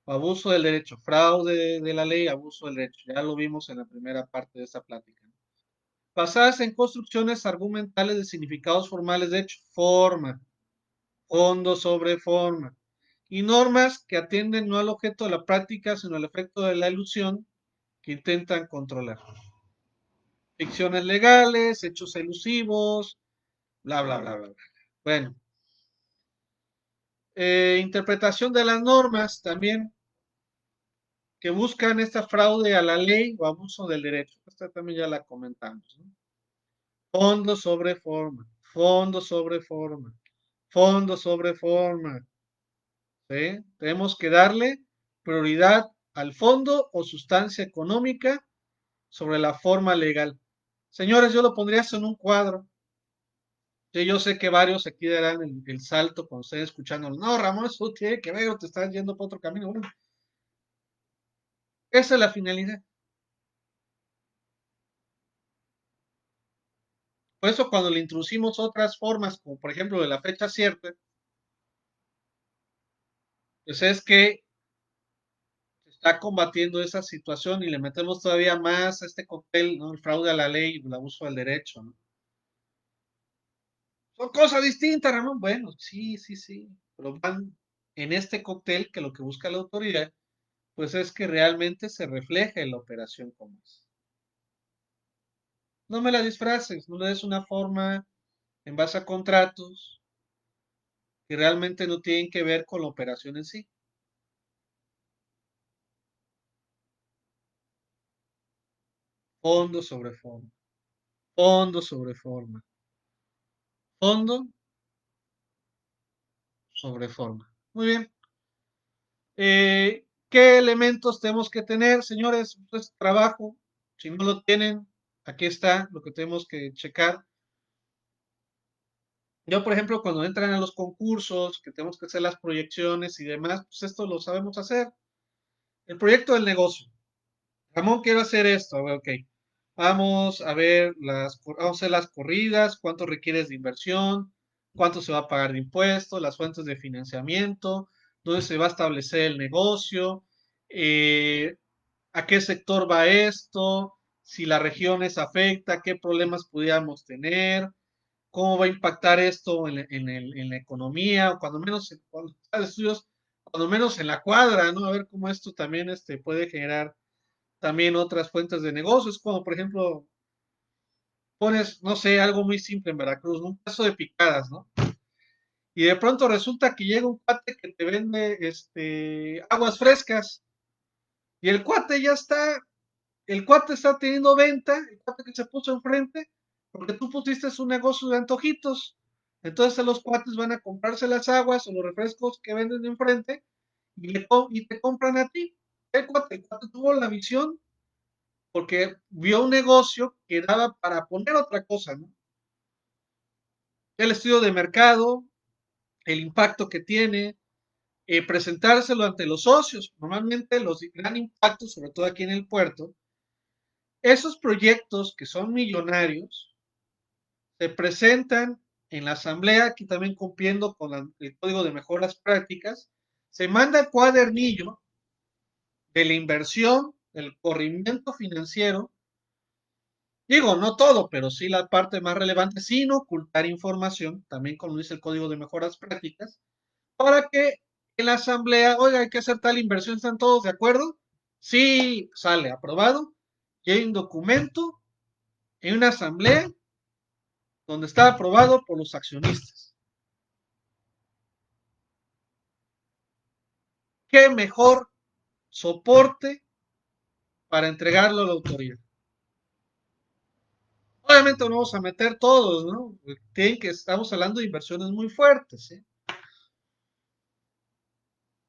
o abuso del derecho. Fraude de la ley, abuso del derecho. Ya lo vimos en la primera parte de esta plática, ¿no? Basadas en construcciones argumentales de significados formales de hecho, forma, fondo sobre forma, y normas que atienden no al objeto de la práctica, sino al efecto de la ilusión que intentan controlar. Ficciones legales, hechos elusivos, bla, bla, bla, bla. Bueno, interpretación de las normas también que buscan esta fraude a la ley o abuso del derecho. Esta también ya la comentamos, ¿no? Fondo sobre forma, fondo sobre forma, fondo sobre forma. ¿Sí? Tenemos que darle prioridad al fondo o sustancia económica sobre la forma legal. Señores, yo lo pondría en un cuadro. Yo sé que varios aquí darán el salto cuando estén escuchando. No, Ramón, eso tiene que ver, o te estás yendo por otro camino. Bueno, Esa es la finalidad. Por eso cuando le introducimos otras formas, como por ejemplo de la fecha cierta, pues es que se está combatiendo esa situación y le metemos todavía más a este cóctel, ¿no? El fraude a la ley y el abuso del derecho, ¿no? Son cosas distintas, Ramón. Bueno, sí, sí, sí. Pero van en este cóctel que lo que busca la autoridad, pues es que realmente se refleje en la operación como es. No me la disfraces, no le des una forma en base a contratos que realmente no tienen que ver con la operación en sí. Fondo sobre forma, fondo sobre forma, fondo sobre forma. Muy bien. ¿Qué elementos tenemos que tener, señores? Pues trabajo. Si no lo tienen, aquí está lo que tenemos que checar. Yo, por ejemplo, cuando entran a los concursos, que tenemos que hacer las proyecciones y demás, pues esto lo sabemos hacer. El proyecto del negocio. Ramón, quiero hacer esto. A ver, ok. Vamos a ver vamos a hacer las corridas, cuánto requieres de inversión, cuánto se va a pagar de impuestos, las fuentes de financiamiento, dónde se va a establecer el negocio, eh, a qué sector va esto, si las regiones afecta, qué problemas pudiéramos tener, cómo va a impactar esto en la economía, o cuando menos, cuando estudios, cuando menos en la cuadra, ¿no? A ver cómo esto también puede generar también otras fuentes de negocios, como por ejemplo, pones, no sé, algo muy simple en Veracruz, ¿no? Un caso de picadas, ¿no? Y de pronto resulta que llega un cuate que te vende aguas frescas y el cuate está teniendo venta, el cuate que se puso enfrente, porque tú pusiste un negocio de antojitos. Entonces los cuates van a comprarse las aguas o los refrescos que venden de enfrente y te compran a ti. El cuate tuvo la visión porque vio un negocio que daba para poner otra cosa, ¿no? El estudio de mercado, el impacto que tiene, presentárselo ante los socios. Normalmente los gran impactos, sobre todo aquí en el puerto, esos proyectos que son millonarios se presentan en la asamblea, aquí también cumpliendo con el código de mejoras prácticas, se manda el cuadernillo de la inversión, el corrimiento financiero. Digo, no todo, pero sí la parte más relevante, sin ocultar información, también como dice el Código de Mejoras Prácticas, para que en la asamblea, oiga, hay que hacer tal inversión, ¿están todos de acuerdo? Sí, sale aprobado, y hay un documento en una asamblea donde está aprobado por los accionistas. ¿Qué mejor soporte para entregarlo a la autoridad? Obviamente no vamos a meter todos, ¿no? Estamos hablando de inversiones muy fuertes, ¿eh?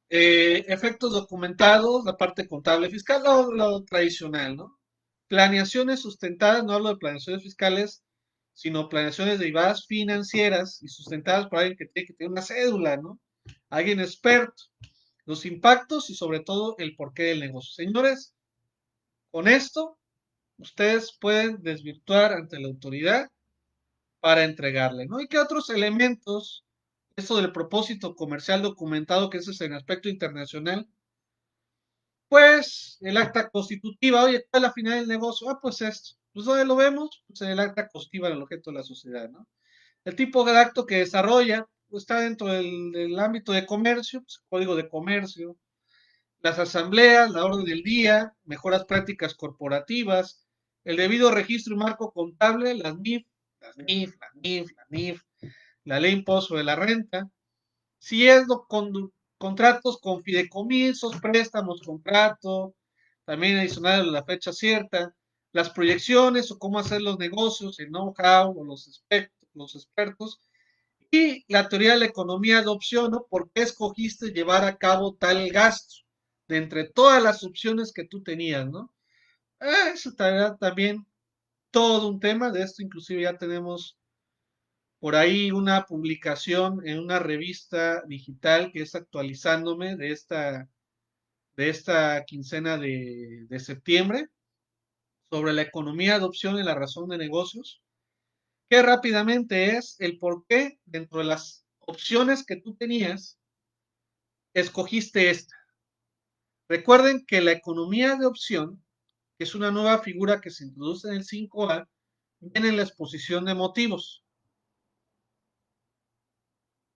Efectos documentados, la parte contable fiscal, lo tradicional, ¿no? Planeaciones sustentadas, no hablo de planeaciones fiscales, sino planeaciones derivadas financieras y sustentadas por alguien que tiene que tener una cédula, ¿no? Alguien experto. Los impactos y sobre todo el porqué del negocio. Señores, con esto ustedes pueden desvirtuar ante la autoridad para entregarle, ¿no? ¿Y qué otros elementos? Esto del propósito comercial documentado, que ese es en aspecto internacional, pues el acta constitutiva, oye, ¿cuál es la finalidad del negocio? Ah, pues esto. Pues ¿dónde lo vemos? Pues en el acta constitutiva del objeto de la sociedad, ¿no? El tipo de acto que desarrolla pues, está dentro del ámbito de comercio, pues, código de comercio, las asambleas, la orden del día, mejoras prácticas corporativas, el debido registro y marco contable, las NIF, la ley impuesto de la renta, si es contratos con fideicomisos, préstamos, contrato, también adicional a la fecha cierta, las proyecciones o cómo hacer los negocios, el know-how o los expertos, y la teoría de la economía de opción, ¿no? ¿Por qué escogiste llevar a cabo tal gasto? De entre todas las opciones que tú tenías, ¿no? Eso también todo un tema, de esto inclusive ya tenemos por ahí una publicación en una revista digital que es actualizándome de de esta quincena de septiembre sobre la economía de opción y la razón de negocios, que rápidamente es el por qué dentro de las opciones que tú tenías, escogiste esta. Recuerden que la economía de opción, que es una nueva figura que se introduce en el 5A, viene en la exposición de motivos.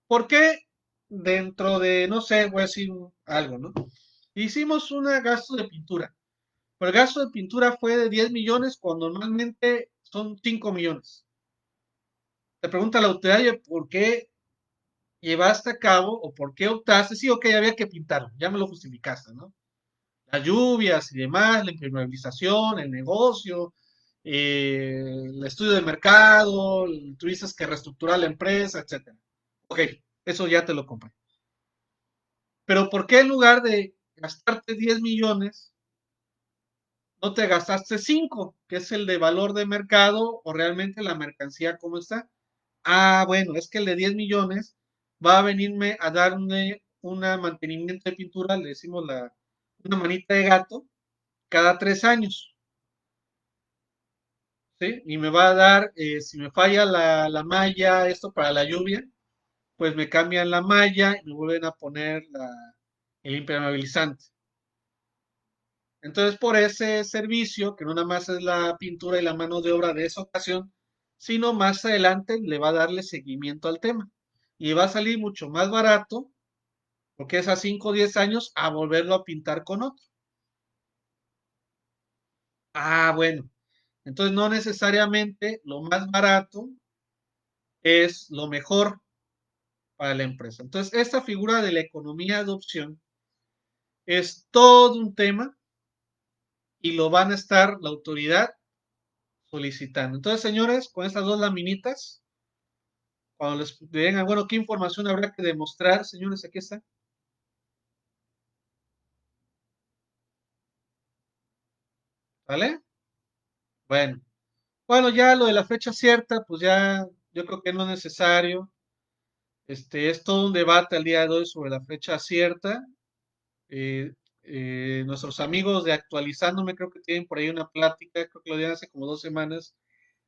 ¿Por qué dentro de, no sé, voy a decir algo, ¿no? Hicimos un gasto de pintura, pero el gasto de pintura fue de 10 millones cuando normalmente son 5 millones. Te pregunta la autoridad, oye, ¿por qué llevaste a cabo o por qué optaste? Sí, ok, había que pintarlo, ya me lo justificaste, ¿no? Las lluvias y demás, la impermeabilización, el negocio, el estudio de mercado, tuviste que reestructurar la empresa, etcétera. Ok, eso ya te lo compré. Pero ¿por qué en lugar de gastarte 10 millones, no te gastaste 5, que es el de valor de mercado o realmente la mercancía cómo está? Ah, bueno, es que el de 10 millones va a venirme a darme un mantenimiento de pintura, le decimos una manita de gato, cada 3 años, ¿sí? Y me va a dar, si me falla la malla, esto para la lluvia, pues me cambian la malla y me vuelven a poner el impermeabilizante. Entonces, por ese servicio, que no nada más es la pintura y la mano de obra de esa ocasión, sino más adelante le va a darle seguimiento al tema. Y va a salir mucho más barato, porque es a 5 o 10 años, a volverlo a pintar con otro. Ah, bueno. Entonces, no necesariamente lo más barato es lo mejor para la empresa. Entonces, esta figura de la economía de opción es todo un tema y lo van a estar la autoridad solicitando. Entonces, señores, con estas dos laminitas, cuando les digan, bueno, ¿qué información habrá que demostrar, señores? Aquí está. ¿Vale? Bueno. Bueno, ya lo de la fecha cierta, pues ya yo creo que no es necesario. Es todo un debate al día de hoy sobre la fecha cierta. Eh, Nuestros amigos de Actualizándome creo que tienen por ahí una plática, creo que lo dieron hace como 2 semanas,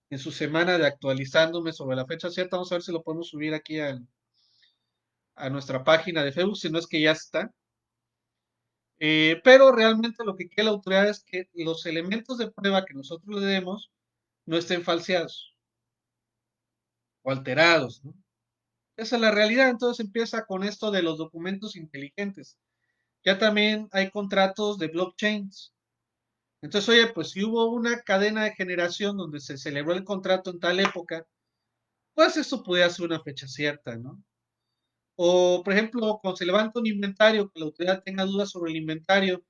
en su semana de Actualizándome sobre la fecha cierta. Vamos a ver si lo podemos subir aquí a nuestra página de Facebook, si no es que ya está. Pero realmente lo que quiere la autoridad es que los elementos de prueba que nosotros le demos no estén falseados o alterados, ¿no? Esa es la realidad. Entonces empieza con esto de los documentos inteligentes. Ya también hay contratos de blockchains. Entonces, oye, pues si hubo una cadena de generación donde se celebró el contrato en tal época, pues eso podría ser una fecha cierta, ¿no? O, por ejemplo, cuando se levanta un inventario, que la autoridad tenga dudas sobre el inventario,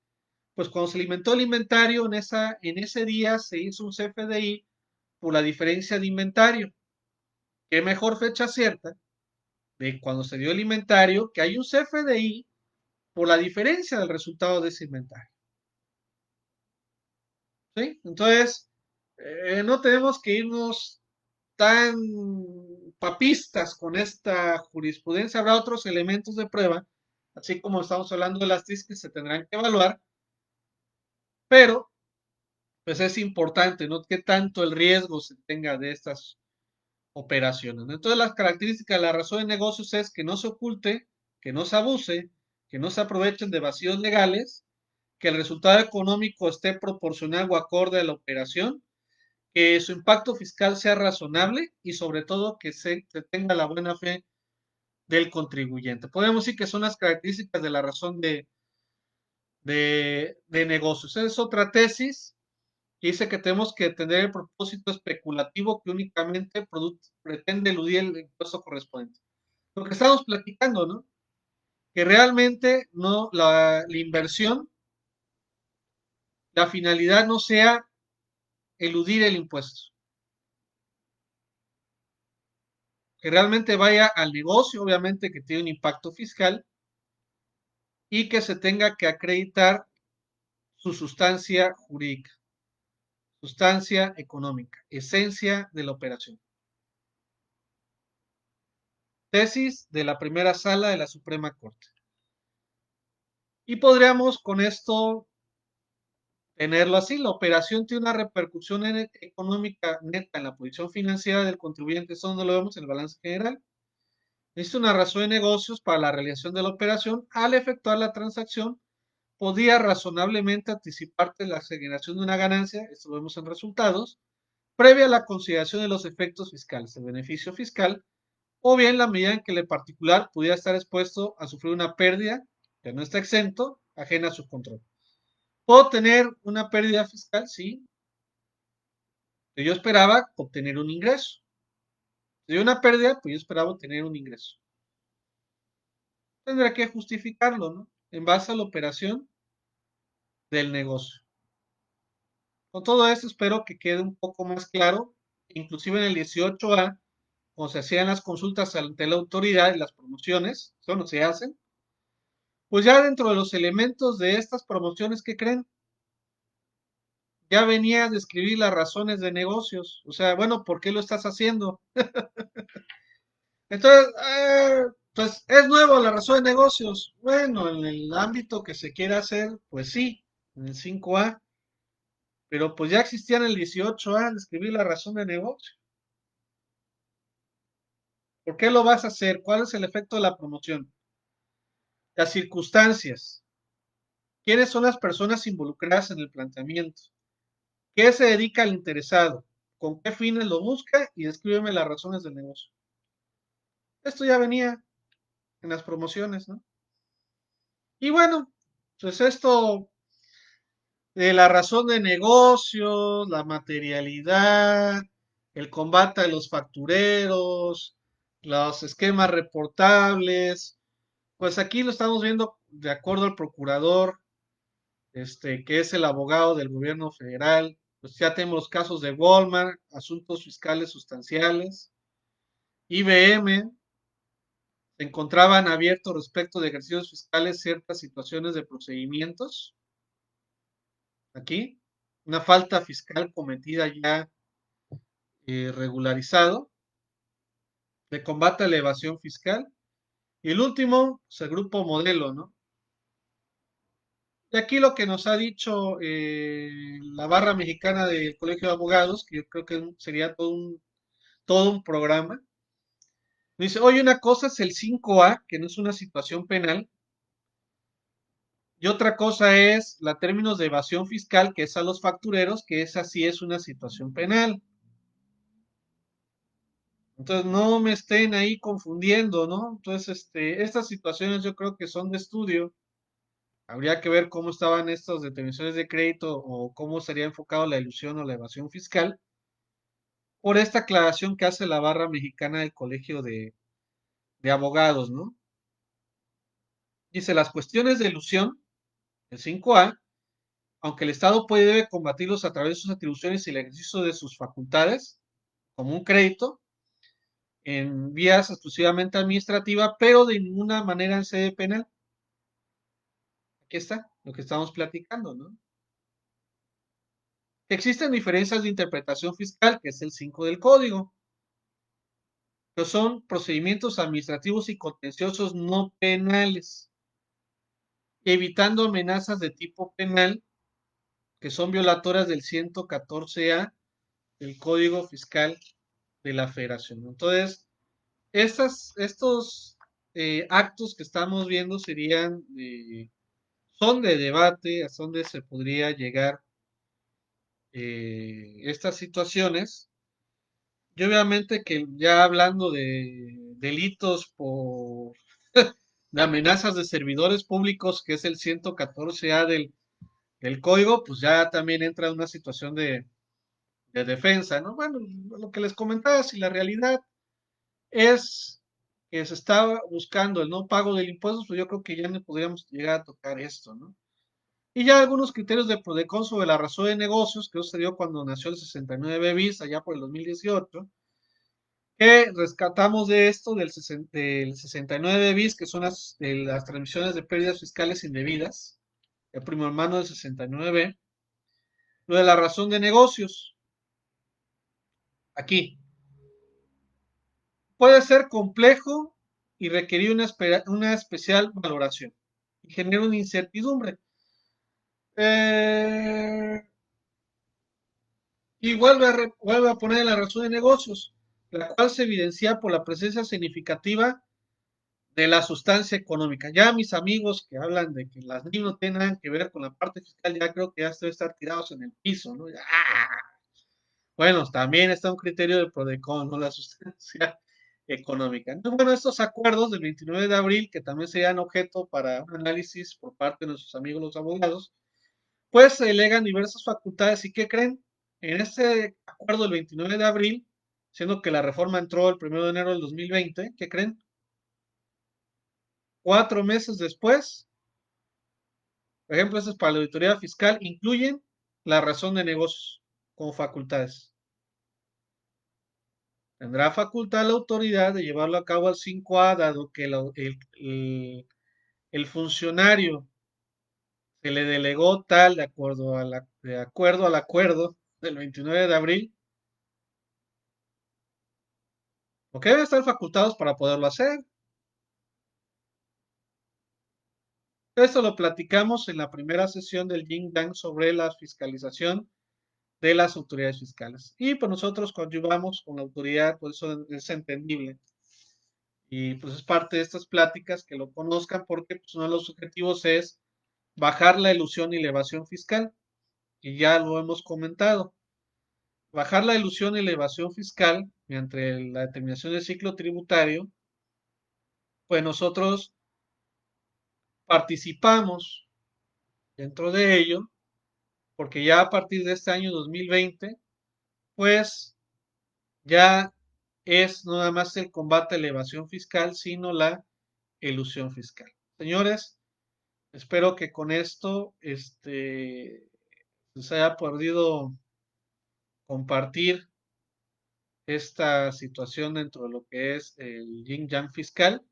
pues cuando se alimentó el inventario, en ese día se hizo un CFDI por la diferencia de inventario. ¿Qué mejor fecha cierta de cuando se dio el inventario que hay un CFDI por la diferencia del resultado de ese inventario? ¿Sí? Entonces, no tenemos que irnos tan papistas con esta jurisprudencia. Habrá otros elementos de prueba, así como estamos hablando de las TIC que se tendrán que evaluar, pero pues es importante, ¿no? Que tanto el riesgo se tenga de estas operaciones, ¿no? Entonces, las características de la razón de negocios es que no se oculte, que no se abuse, que no se aprovechen de vacíos legales, que el resultado económico esté proporcional o acorde a la operación, que su impacto fiscal sea razonable y sobre todo que se tenga la buena fe del contribuyente. Podemos decir que son las características de la razón de negocios. Esa es otra tesis que dice que tenemos que tener el propósito especulativo que únicamente pretende eludir el impuesto correspondiente. Lo que estamos platicando, ¿no? Que realmente no la inversión, la finalidad no sea eludir el impuesto, que realmente vaya al negocio, obviamente que tiene un impacto fiscal y que se tenga que acreditar su sustancia jurídica, sustancia económica, esencia de la operación. Tesis de la primera sala de la Suprema Corte. Y podríamos con esto tenerlo así. La operación tiene una repercusión económica neta en la posición financiera del contribuyente. Eso no lo vemos en el balance general. Existe una razón de negocios para la realización de la operación. Al efectuar la transacción, podía razonablemente anticiparte la generación de una ganancia, esto lo vemos en resultados, previa a la consideración de los efectos fiscales, el beneficio fiscal, o bien la medida en que el particular pudiera estar expuesto a sufrir una pérdida que no está exento, ajena a su control. ¿Puedo tener una pérdida fiscal? Sí. Yo esperaba obtener un ingreso. Si hay una pérdida, pues yo esperaba obtener un ingreso. Tendré que justificarlo, ¿no? En base a la operación del negocio. Con todo esto espero que quede un poco más claro, inclusive en el 18A, cuando se hacían las consultas ante la autoridad y las promociones, eso no se hacen, pues ya dentro de los elementos de estas promociones que creen, ya venía a describir las razones de negocios, o sea, bueno, ¿por qué lo estás haciendo? Entonces, pues es nuevo la razón de negocios. Bueno, en el ámbito que se quiera hacer, pues sí, en el 5A, pero pues ya existía en el 18A describir la razón de negocio. ¿Por qué lo vas a hacer? ¿Cuál es el efecto de la promoción? Las circunstancias. ¿Quiénes son las personas involucradas en el planteamiento? ¿Qué se dedica al interesado? ¿Con qué fines lo busca? Y descríbeme las razones del negocio. Esto ya venía en las promociones, ¿no? Y bueno, pues esto de la razón de negocios, la materialidad, el combate a los factureros, los esquemas reportables, pues aquí lo estamos viendo de acuerdo al procurador, que es el abogado del gobierno federal. Pues ya tenemos casos de Walmart, asuntos fiscales sustanciales, IBM, se encontraban abiertos respecto de ejercicios fiscales ciertas situaciones de procedimientos. Aquí, una falta fiscal cometida ya regularizado, de combate a la evasión fiscal. Y el último, pues el grupo modelo, ¿no? Y aquí lo que nos ha dicho la barra mexicana del Colegio de Abogados, que yo creo que sería todo un programa, dice, oye, una cosa es el 5A, que no es una situación penal, y otra cosa es la términos de evasión fiscal, que es a los factureros, que esa sí es una situación penal. Entonces, no me estén ahí confundiendo, ¿no? Entonces, estas situaciones yo creo que son de estudio. Habría que ver cómo estaban estas determinaciones de crédito o cómo sería enfocado la ilusión o la evasión fiscal por esta aclaración que hace la barra mexicana del Colegio de Abogados, ¿no? Dice, las cuestiones de ilusión, el 5A, aunque el Estado puede y debe combatirlos a través de sus atribuciones y el ejercicio de sus facultades, como un crédito, en vías exclusivamente administrativas, pero de ninguna manera en sede penal. Aquí está lo que estamos platicando, ¿no? Existen diferencias de interpretación fiscal, que es el 5 del código, que son procedimientos administrativos y contenciosos no penales, evitando amenazas de tipo penal que son violatorias del 114A del Código Fiscal de la Federación. Entonces, estos actos que estamos viendo son de debate, a donde se podría llegar estas situaciones. Y obviamente que ya hablando de delitos de amenazas de servidores públicos, que es el 114A del código, pues ya también entra una situación de defensa, ¿no? Bueno, lo que les comentaba, si la realidad es que se está buscando el no pago del impuesto, pues yo creo que ya no podríamos llegar a tocar esto, ¿no? Y ya algunos criterios de PRODECON sobre la razón de negocios, que eso se dio cuando nació el 69 bis, allá por el 2018, que rescatamos de esto del 69 bis, que son las transmisiones de pérdidas fiscales indebidas, el primo hermano del 69B, lo de la razón de negocios, aquí, puede ser complejo y requerir una especial valoración. y genera una incertidumbre. Eh, y vuelve a poner la razón de negocios, la cual se evidencia por la presencia significativa de la sustancia económica. Ya mis amigos que hablan de que las NIM no tienen nada que ver con la parte fiscal, ya creo que ya deben estar tirados en el piso, ¿no? Bueno, también está un criterio de PRODECON, ¿no? La sustancia económica. Entonces, bueno, estos acuerdos del 29 de abril, que también serían objeto para un análisis por parte de nuestros amigos los abogados, pues se delegan diversas facultades. ¿Y qué creen? En este acuerdo del 29 de abril, siendo que la reforma entró el 1 de enero del 2020, ¿qué creen? 4 meses después, por ejemplo, eso es para la auditoría fiscal, incluyen la razón de negocios como facultades. Tendrá facultad la autoridad de llevarlo a cabo al 5A, dado que el funcionario se le delegó tal de acuerdo al acuerdo del 29 de abril, porque deben estar facultados para poderlo hacer. Esto lo platicamos en la primera sesión del Yin Yang sobre la fiscalización de las autoridades fiscales. Y pues nosotros coadyuvamos con la autoridad, pues eso es entendible. Y pues es parte de estas pláticas que lo conozcan porque pues, uno de los objetivos es bajar la ilusión y la evasión fiscal. Y ya lo hemos comentado. Bajar la ilusión y la evasión fiscal mediante la determinación del ciclo tributario, pues nosotros participamos dentro de ello, porque ya a partir de este año 2020, pues ya es no nada más el combate a la evasión fiscal, sino la elusión fiscal. Señores, espero que con esto se haya podido compartir esta situación dentro de lo que es el yin yang fiscal.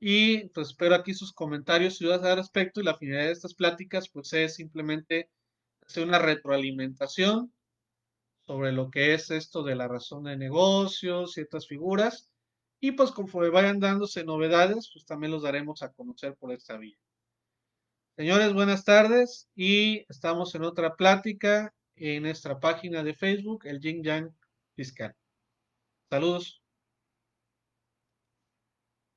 Y pues espero aquí sus comentarios y dudas al respecto. Y la finalidad de estas pláticas pues es simplemente hacer una retroalimentación sobre lo que es esto de la razón de negocios, ciertas figuras. Y pues conforme vayan dándose novedades, pues también los daremos a conocer por esta vía. Señores, buenas tardes y estamos en otra plática en nuestra página de Facebook, el Yin Yang Fiscal. Saludos.